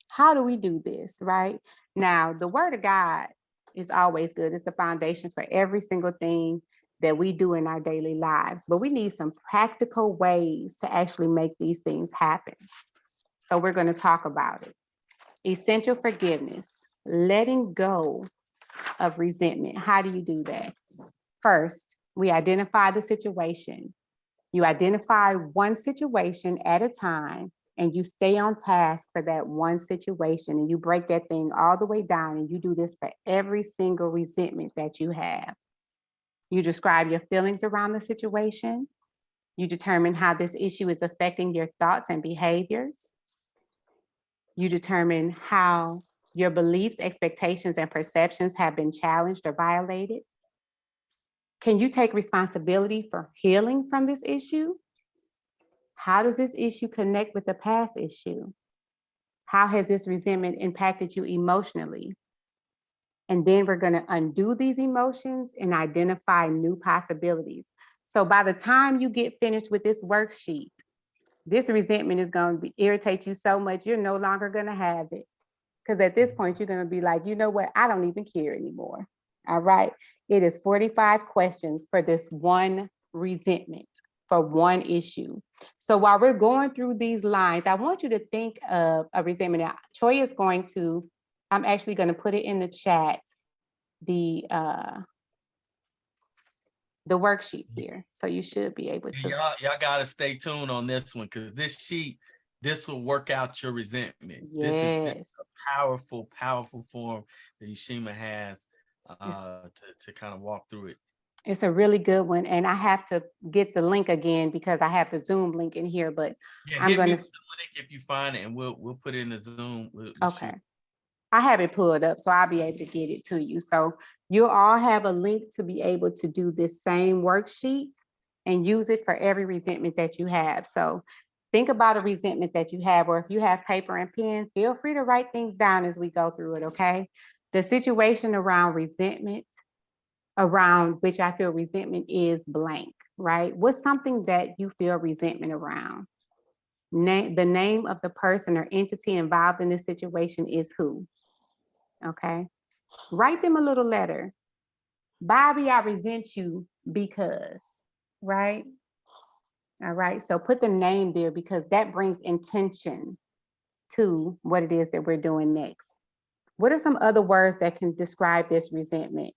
How do we do this, right? Now, the word of God is always good. It's the foundation for every single thing that we do in our daily lives, but we need some practical ways to actually make these things happen. So we're going to talk about it. Essential forgiveness, letting go of resentment. How do you do that? First, we identify the situation. You identify one situation at a time, and you stay on task for that one situation, and you break that thing all the way down, and you do this for every single resentment that you have. You describe your feelings around the situation. You determine how this issue is affecting your thoughts and behaviors. You determine how your beliefs, expectations, and perceptions have been challenged or violated. Can you take responsibility for healing from this issue? How does this issue connect with the past issue? How has this resentment impacted you emotionally? And then we're going to undo these emotions and identify new possibilities. So by the time you get finished with this worksheet, this resentment is going to irritate you so much, you're no longer going to have it. Because at this point, you're going to be like, you know what? I don't even care anymore. All right. It is 45 questions for this one resentment, for one issue. So while we're going through these lines, I want you to think of a resentment. Now, Troy is going to, I'm actually going to put it in the chat, the worksheet here. So you should be able to. Y'all got to stay tuned on this one, because this sheet, this will work out your resentment. Yes. This is a powerful, powerful form that Yushima has to kind of walk through it. It's a really good one. And I have to get the link again because I have the Zoom link in here, but yeah, I'm going to. The link if you find it, and we'll put it in the Zoom. Okay. I have it pulled up, so I'll be able to get it to you. So you'll all have a link to be able to do this same worksheet and use it for every resentment that you have. So think about a resentment that you have, or if you have paper and pen, feel free to write things down as we go through it, okay? The situation around resentment, around which I feel resentment is blank, right? What's something that you feel resentment around? The name of the person or entity involved in this situation is who? Okay. Write them a little letter. Bobby, I resent you because, right? All right. So put the name there because that brings intention to what it is that we're doing next. What are some other words that can describe this resentment?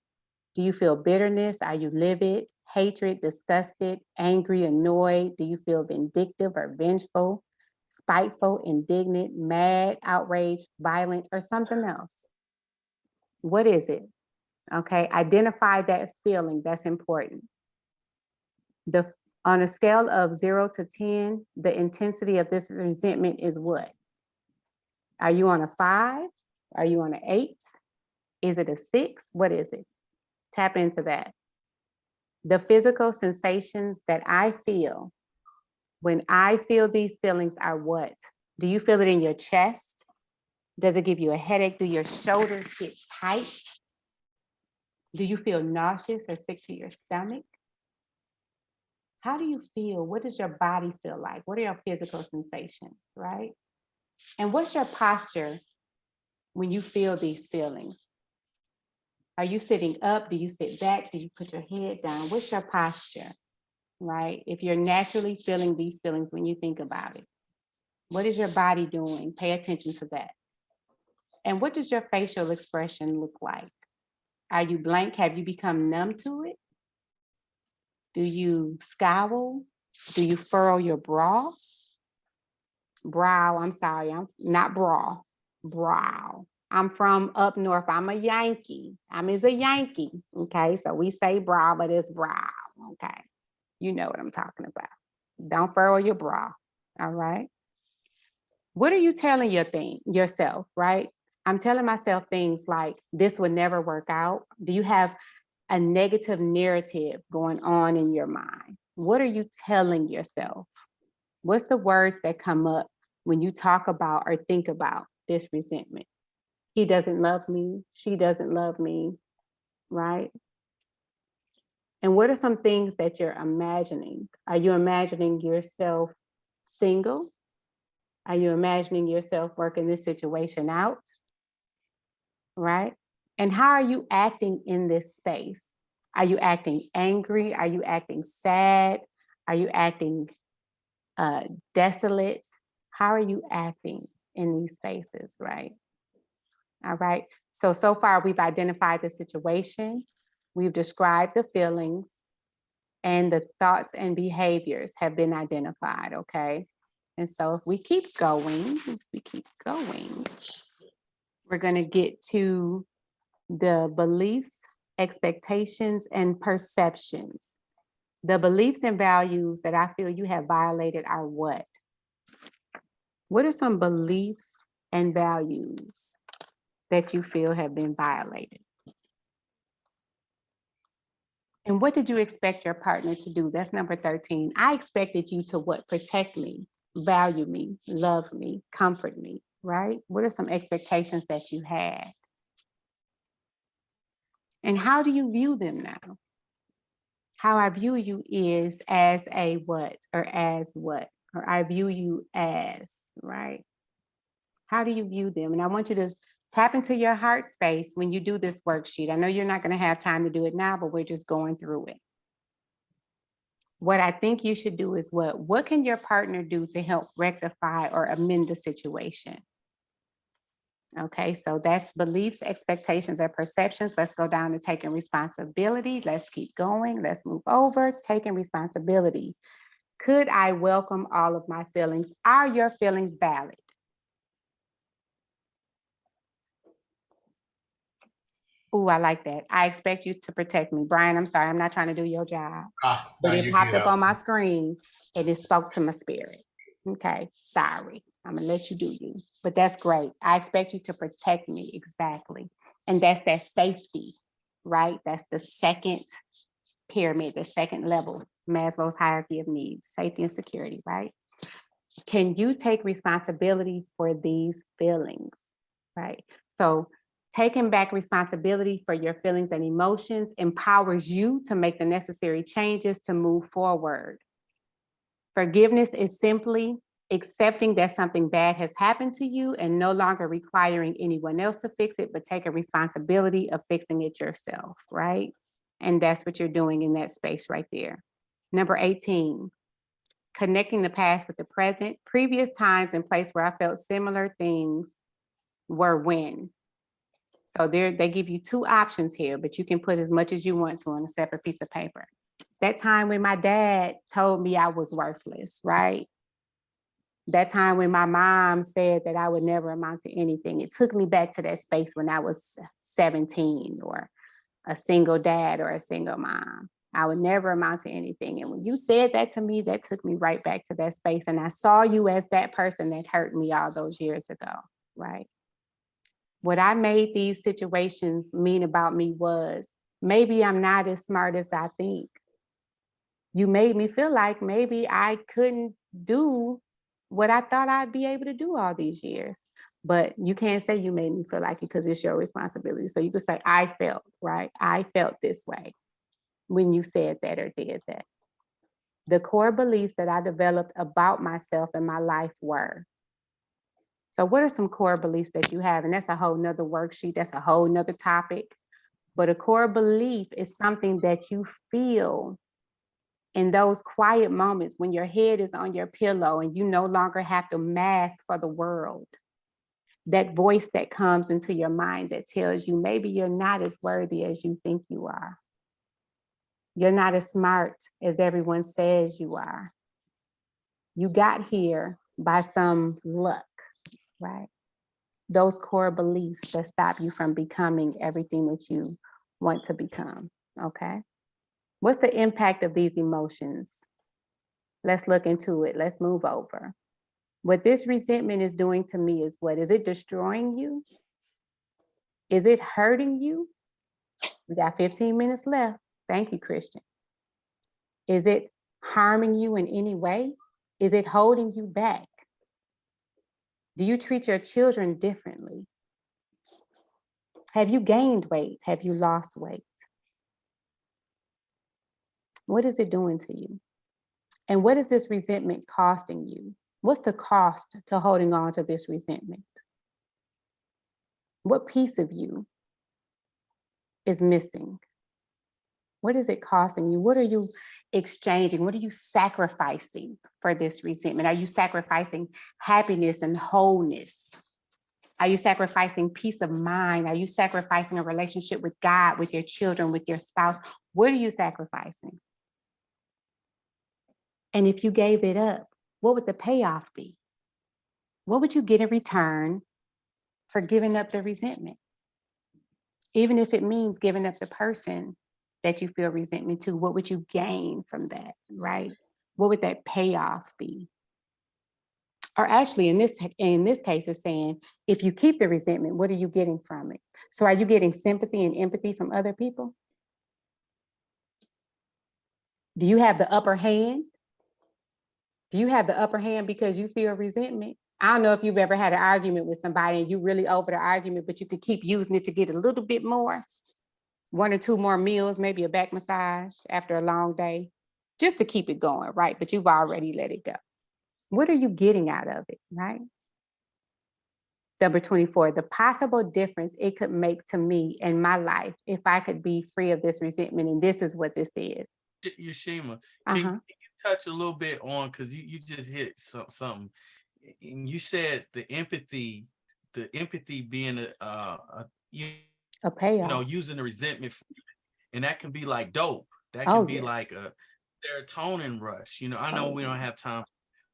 Do you feel bitterness? Are you livid, hatred, disgusted, angry, annoyed? Do you feel vindictive or vengeful, spiteful, indignant, mad, outraged, violent, or something else? What is it? Okay, identify that feeling. That's important. On a scale of 0 to 10, the intensity of this resentment is what? Are you on a 5? Are you on an 8? Is it a 6? What is it? Tap into that. The physical sensations that I feel when I feel these feelings are what? Do you feel it in your chest? Does it give you a headache? Do your shoulders get tight? Do you feel nauseous or sick to your stomach? How do you feel? What does your body feel like? What are your physical sensations, right? And what's your posture when you feel these feelings? Are you sitting up? Do you sit back? Do you put your head down? What's your posture, right? If you're naturally feeling these feelings when you think about it, what is your body doing? Pay attention to that. And what does your facial expression look like? Are you blank? Have you become numb to it? Do you scowl? Do you furrow your brow? I'm sorry, I'm not brow. I'm from up north. I'm a Yankee. I'm a Yankee. Okay, so we say brow, but it's brow. Okay, you know what I'm talking about. Don't furrow your brow. All right. What are you telling yourself, right? I'm telling myself things like, this would never work out. Do you have a negative narrative going on in your mind? What are you telling yourself? What's the words that come up when you talk about or think about this resentment? He doesn't love me. She doesn't love me, right? And what are some things that you're imagining? Are you imagining yourself single? Are you imagining yourself working this situation out? Right? And how are you acting in this space? Are you acting angry? Are you acting sad? Are you acting desolate? How are you acting in these spaces, right? All right. So far we've identified the situation, we've described the feelings, and the thoughts and behaviors have been identified, okay? And so if we keep going, we're gonna get to the beliefs, expectations, and perceptions. The beliefs and values that I feel you have violated are what? What are some beliefs and values that you feel have been violated? And what did you expect your partner to do? That's number 13. I expected you to what? Protect me, value me, love me, comfort me, right? What are some expectations that you had? And how do you view them now? How I view you is as a what, or as what, or I view you as, right? How do you view them? And I want you to tap into your heart space when you do this worksheet. I know you're not going to have time to do it now, but we're just going through it. What I think you should do is what can your partner do to help rectify or amend the situation? Okay, so that's beliefs, expectations, or perceptions. Let's go down to taking responsibility. Let's keep going. Let's move over. Taking responsibility. Could I welcome all of my feelings? Are your feelings valid? Ooh, I like that. I expect you to protect me. Brian, I'm sorry, I'm not trying to do your job. But it popped up on my screen and it spoke to my spirit. Okay, sorry. I'm gonna let you do you. But that's great. I expect you to protect me, exactly. And that's that safety, right? That's the second pyramid, the second level, Maslow's hierarchy of needs, safety and security, right? Can you take responsibility for these feelings, right? So taking back responsibility for your feelings and emotions empowers you to make the necessary changes to move forward. Forgiveness is simply accepting that something bad has happened to you and no longer requiring anyone else to fix it, but taking responsibility of fixing it yourself, right? And that's what you're doing in that space right there. Number 18, connecting the past with the present. Previous times and place where I felt similar things were when. So they give you two options here, but you can put as much as you want to on a separate piece of paper. That time when my dad told me I was worthless, right? That time when my mom said that I would never amount to anything. It took me back to that space when I was 17, or a single dad or a single mom. I would never amount to anything. And when you said that to me, that took me right back to that space. And I saw you as that person that hurt me all those years ago, right? What I made these situations mean about me was, maybe I'm not as smart as I think. You made me feel like maybe I couldn't do what I thought I'd be able to do all these years. But you can't say you made me feel like it because it's your responsibility. So you could say, I felt, right? I felt this way when you said that or did that. The core beliefs that I developed about myself and my life were. So what are some core beliefs that you have? And that's a whole nother worksheet. That's a whole nother topic. But a core belief is something that you feel in those quiet moments when your head is on your pillow and you no longer have to mask for the world. That voice that comes into your mind that tells you maybe you're not as worthy as you think you are. You're not as smart as everyone says you are. You got here by some luck, right? Those core beliefs that stop you from becoming everything that you want to become, okay? What's the impact of these emotions? Let's look into it. Let's move over. What this resentment is doing to me is what? Is it destroying you? Is it hurting you? We got 15 minutes left. Thank you, Christian. Is it harming you in any way? Is it holding you back? Do you treat your children differently? Have you gained weight? Have you lost weight? What is it doing to you? And what is this resentment costing you? What's the cost to holding on to this resentment? What piece of you is missing? What is it costing you? What are you exchanging? What are you sacrificing for this resentment? Are you sacrificing happiness and wholeness? Are you sacrificing peace of mind? Are you sacrificing a relationship with God, with your children, with your spouse? What are you sacrificing? And if you gave it up, what would the payoff be? What would you get in return for giving up the resentment? Even if it means giving up the person that you feel resentment to, what would you gain from that, right? What would that payoff be? Or actually, in this case, it's saying, if you keep the resentment, what are you getting from it? So are you getting sympathy and empathy from other people? Do you have the upper hand? Do you have the upper hand because you feel resentment? I don't know if you've ever had an argument with somebody and you really over the argument, but you could keep using it to get a little bit more. 1 or 2 more meals, maybe a back massage after a long day, just to keep it going, right? But you've already let it go. What are you getting out of it, right? Number 24, the possible difference it could make to me in my life if I could be free of this resentment. And this is what this is. Yushima, can you touch a little bit on, because you just hit something, and you said the empathy being a payoff. Using the resentment, and that can be like dope. That can be like a serotonin rush. I know we don't have time,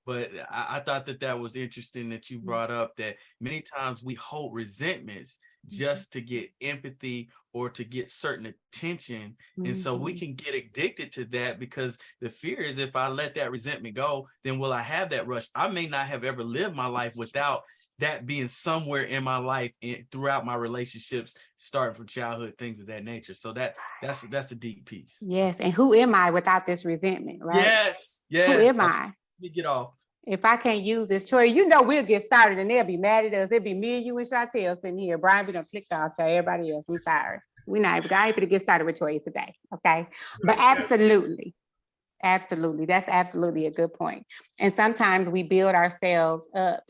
but I thought that was interesting that you brought up that many times we hold resentments just to get empathy or to get certain attention. And so we can get addicted to that, because the fear is, if I let that resentment go, then will I have that rush? I may not have ever lived my life without that being somewhere in my life and throughout my relationships, starting from childhood, things of that nature. So that's a deep piece. Yes. And who am I without this resentment, right? Yes. Who am I? Let me get off. If I can't use this, Troy, we'll get started and they'll be mad at us. It'll be me, you, and Chantel sitting here. Brian, we done clicked off to everybody else. I'm sorry. I ain't gonna get started with Troy today, okay? But absolutely, that's absolutely a good point. And sometimes we build ourselves up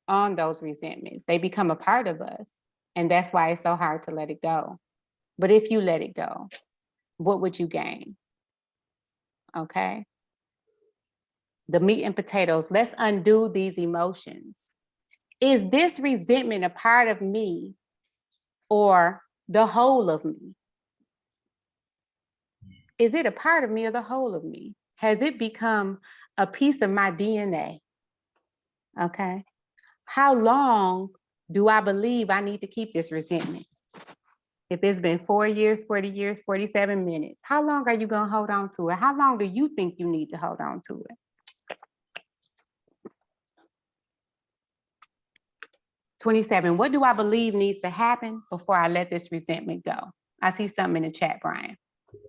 on those resentments. They become a part of us. And that's why it's so hard to let it go. But if you let it go, what would you gain? Okay. The meat and potatoes, let's undo these emotions. Is this resentment a part of me or the whole of me? Is it a part of me or the whole of me? Has it become a piece of my DNA? Okay. How long do I believe I need to keep this resentment? If it's been 4 years, 40 years, 47 minutes, how long are you going to hold on to it? How long do you think you need to hold on to it? 27, what do I believe needs to happen before I let this resentment go? I see something in the chat, Brian.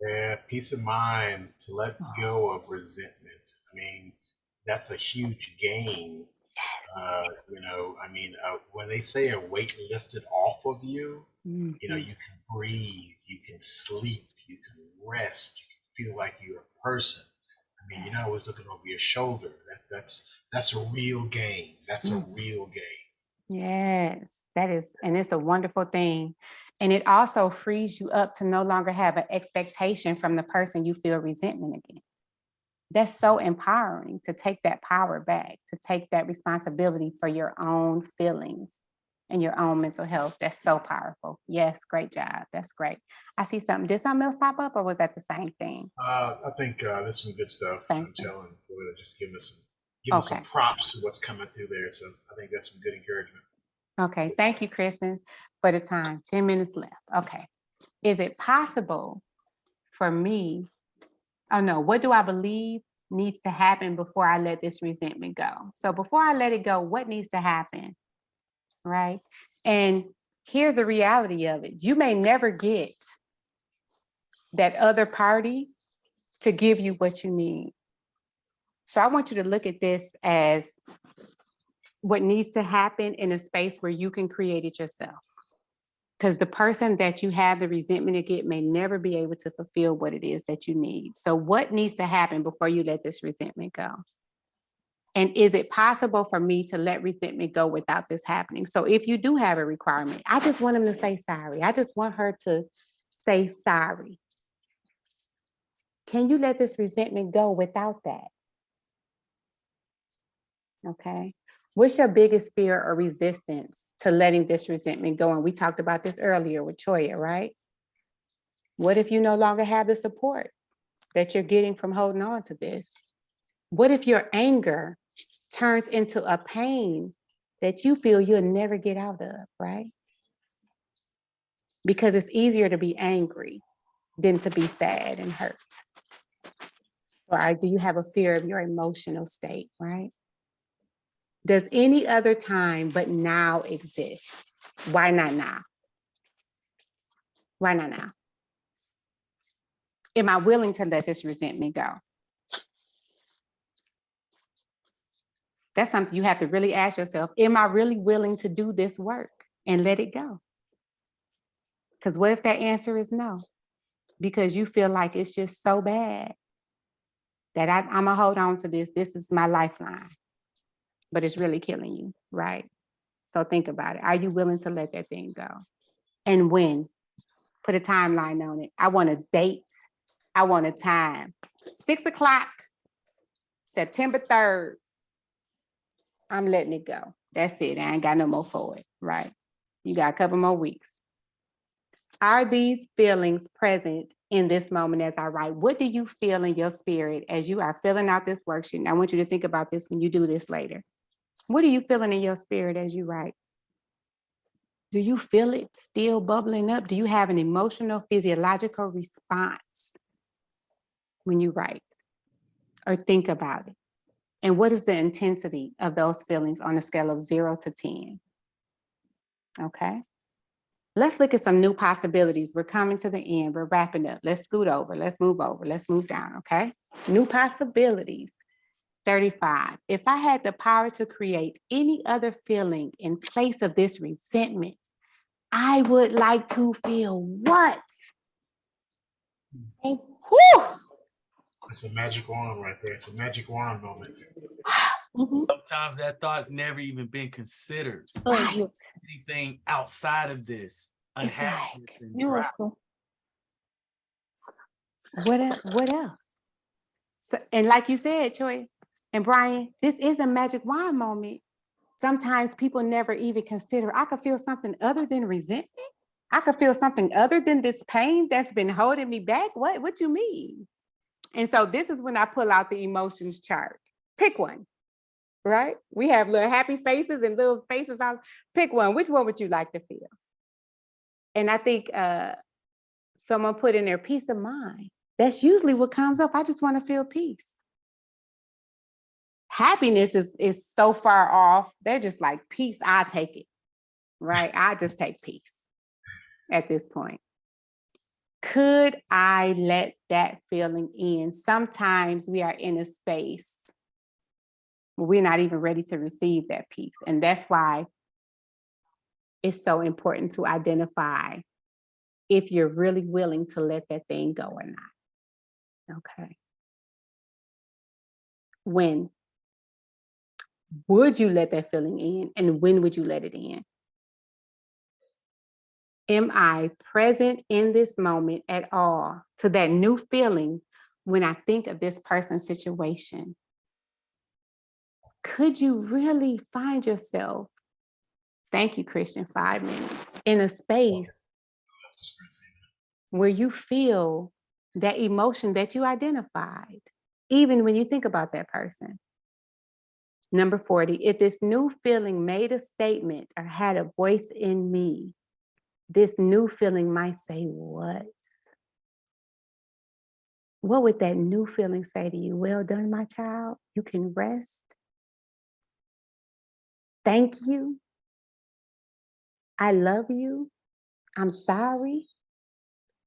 Yeah, peace of mind to let go of resentment. I mean, that's a huge gain. When they say a weight lifted off of you, you can breathe, you can sleep, you can rest, you can feel like you're a person. I mean, you're not always looking over your shoulder. That's a real gain. That's a real gain. Yes, that is, and it's a wonderful thing. And it also frees you up to no longer have an expectation from the person you feel resentment against. That's so empowering to take that power back, to take that responsibility for your own feelings and your own mental health. That's so powerful. Yes, great job. That's great. I see something. Did something else pop up, or was that the same thing? I think there's some good stuff. Same I'm telling you, just give us some props to what's coming through there. So I think that's some good encouragement. Okay, thank you, Kristen, for the time. 10 minutes left. Okay. Is it possible for me? Oh no, what do I believe needs to happen before I let this resentment go? So before I let it go, what needs to happen, right? And here's the reality of it. You may never get that other party to give you what you need. So I want you to look at this as what needs to happen in a space where you can create it yourself. Because the person that you have the resentment against may never be able to fulfill what it is that you need. So what needs to happen before you let this resentment go? And is it possible for me to let resentment go without this happening? So if you do have a requirement, I just want him to say sorry. I just want her to say sorry. Can you let this resentment go without that? Okay. What's your biggest fear or resistance to letting this resentment go? And we talked about this earlier with Choya, right? What if you no longer have the support that you're getting from holding on to this? What if your anger turns into a pain that you feel you'll never get out of, right? Because it's easier to be angry than to be sad and hurt. Or do you have a fear of your emotional state, right? Does any other time but now exist? Why not now? Why not now? Am I willing to let this resentment go? That's something you have to really ask yourself. Am I really willing to do this work and let it go? Because what if that answer is no? Because you feel like it's just so bad that I'm gonna hold on to this. This is my lifeline, but it's really killing you, right? So think about it. Are you willing to let that thing go? And when? Put a timeline on it. I want a date. I want a time. 6 o'clock, September 3rd. I'm letting it go. That's it. I ain't got no more for it, right? You got a couple more weeks. Are these feelings present in this moment as I write? What do you feel in your spirit as you are filling out this worksheet? And I want you to think about this when you do this later. What are you feeling in your spirit as you write? Do you feel it still bubbling up? Do you have an emotional, physiological response when you write or think about it? And what is the intensity of those feelings on a scale of 0 to 10? Okay. Let's look at some new possibilities. We're coming to the end. We're wrapping up. Let's scoot over. Let's move over. Let's move down. Okay. New possibilities. 35. If I had the power to create any other feeling in place of this resentment, I would like to feel what? And whew. It's a magic wand right there. It's a magic wand moment. Sometimes that thought's never even been considered. Right. Anything outside of this. It's Unhappiness like, and drought. what else? So, and like you said, Choy and Brian, this is a magic wand moment. Sometimes people never even consider, I could feel something other than resentment. I could feel something other than this pain that's been holding me back. What you mean? And so this is when I pull out the emotions chart. Pick one, right? We have little happy faces and little faces out. Pick one. Which one would you like to feel? And I think someone put in their peace of mind. That's usually what comes up. I just want to feel peace. Happiness is so far off. They're just like, peace, I take it, right? I just take peace at this point. Could I let that feeling in? Sometimes we are in a space where we're not even ready to receive that peace. And that's why it's so important to identify if you're really willing to let that thing go or not. Okay. When would you let that feeling in, and when would you let it in? Am I present in this moment at all to that new feeling when I think of this person's situation? Could you really find yourself, thank you, Christian, 5 minutes, in a space where you feel that emotion that you identified, even when you think about that person? Number 40, if this new feeling made a statement or had a voice in me, this new feeling might say what? what would that new feeling say to you? Well done, my child. You can rest. Thank you. I love you. I'm sorry.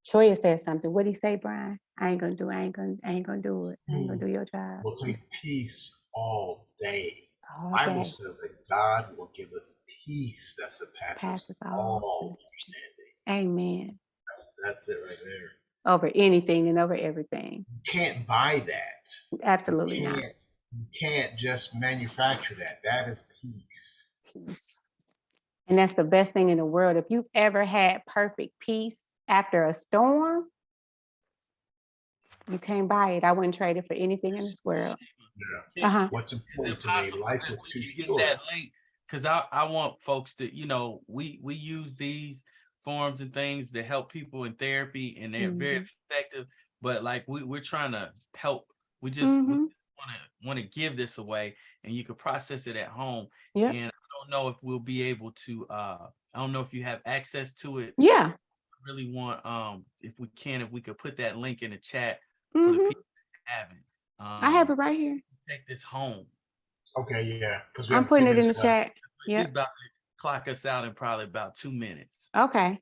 Choya said something. What'd he say, Brian? I ain't gonna do it. I ain't gonna do it. I ain't gonna do your job. We'll take peace all day. All Bible day. says that God will give us peace that surpasses Passes all all understanding. Amen. That's it right there. Over anything and over everything. You can't buy that. Absolutely not. You can't just manufacture that. That is peace. Peace. And that's the best thing in the world. If you've ever had perfect peace after a storm, you can't buy it. I wouldn't trade it for anything in this world. Yeah. What's important to me, life is too short. That link, because I want folks to, we use these forms and things to help people in therapy, and they're very effective. But like we're trying to help. We just want to give this away, and you can process it at home. Yeah. And I don't know if we'll be able to. I don't know if you have access to it. Yeah. I really want if we could put that link in the chat for the people that have it. I have it right here. Take this home. Okay, yeah. Because I'm putting it in the chat. Yeah. He's about to clock us out in probably about 2 minutes. Okay.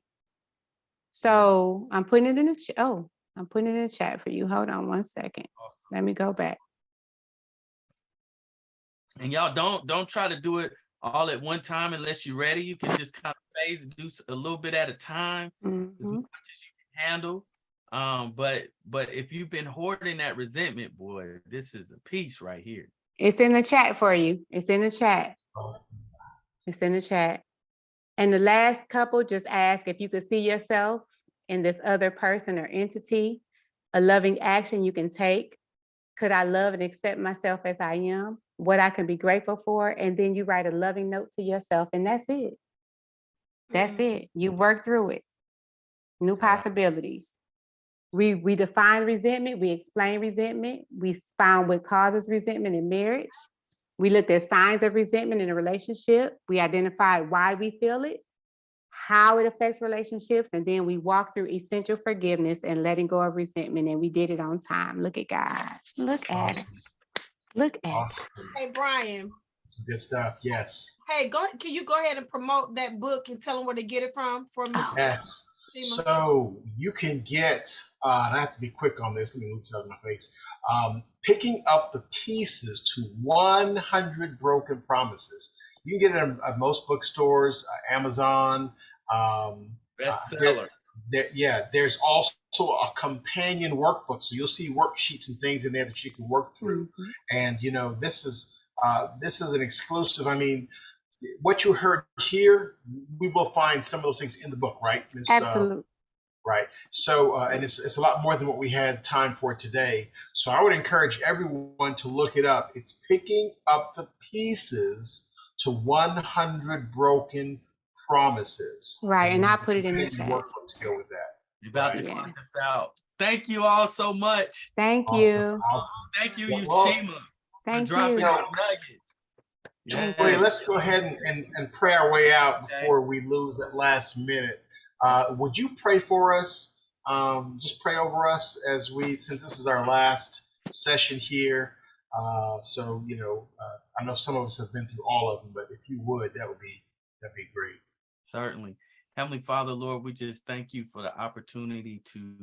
So I'm putting it in the chat. Oh, I'm putting it in the chat for you. Hold on 1 second. Awesome. Let me go back. And y'all don't try to do it all at one time unless you're ready. You can just kind of phase and do a little bit at a time, as much as you can handle. But if you've been hoarding that resentment, boy, this is a piece right here. It's in the chat for you. It's in the chat. It's in the chat. And the last couple, just ask if you could see yourself in this other person or entity, a loving action you can take. Could I love and accept myself as I am? What I can be grateful for? And then you write a loving note to yourself, and that's it. That's it. You work through it. New possibilities. We define resentment. We explain resentment. We found what causes resentment in marriage. We looked at signs of resentment in a relationship. We identified why we feel it, how it affects relationships, and then we walked through essential forgiveness and letting go of resentment, and we did it on time. Look at God. Look at it. Look at it. Hey, Brian. Some good stuff. Yes. Hey, can you go ahead and promote that book and tell them where to get it from for Miss? Yes. So you can get, and I have to be quick on this. Let me move this out of my face. Picking up the pieces to 100 Broken Promises. You can get it at most bookstores, Amazon. Bestseller. There's also a companion workbook, so you'll see worksheets and things in there that you can work through. And this is an exclusive. I mean, what you heard here, we will find some of those things in the book, right, Ms.? Absolutely. Right. So, and it's a lot more than what we had time for today. So I would encourage everyone to look it up. It's Picking Up the Pieces to 100 Broken Promises. Right, and I put it in the chat. Workbook to go with that. You're about to clock us out. Thank you all so much. Thank you. Awesome. Thank you, Yushima, for dropping that nugget. Yes. Let's go ahead and pray our way out before we lose that last minute. Would you pray for us? Just pray over us since this is our last session here. So I know some of us have been through all of them, but if you would, that'd be great. Certainly. Heavenly Father, Lord, we just thank you for the opportunity to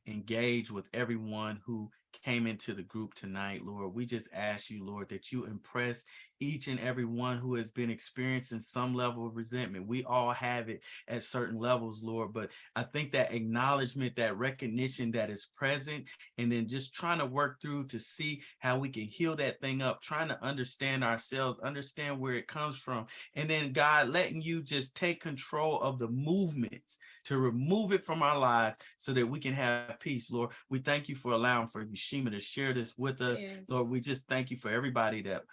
engage with everyone who came into the group tonight, Lord. We just ask you, Lord, that you impress each and every one who has been experiencing some level of resentment. We all have it at certain levels, Lord, but I think that acknowledgement, that recognition that is present, and then just trying to work through to see how we can heal that thing up, trying to understand ourselves, understand where it comes from, and then God letting you just take control of the movements to remove it from our lives so that we can have peace, Lord. We thank you for allowing for Yushima to share this with us. Yes. Lord, we just thank you for everybody that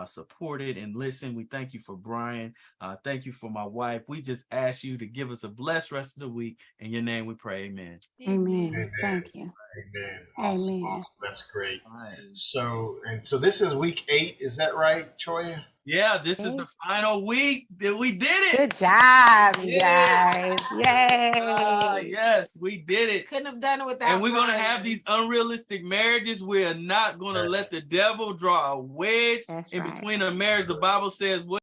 supported and listened. We thank you for Brian. Thank you for my wife. We just ask you to give us a blessed rest of the week. In your name we pray, amen. Amen. Thank you. Amen. Awesome. Amen. Awesome. That's great. Right. So this is week 8. Is that right, Choya? Yeah, this is the final week that we did it. Good job, you Yeah. guys. Yay. Yes, we did it. Couldn't have done it without. And we're going to Brian. have these unrealistic marriages. We are not going to let the devil draw a wedge That's in right. between a marriage. The Bible says, what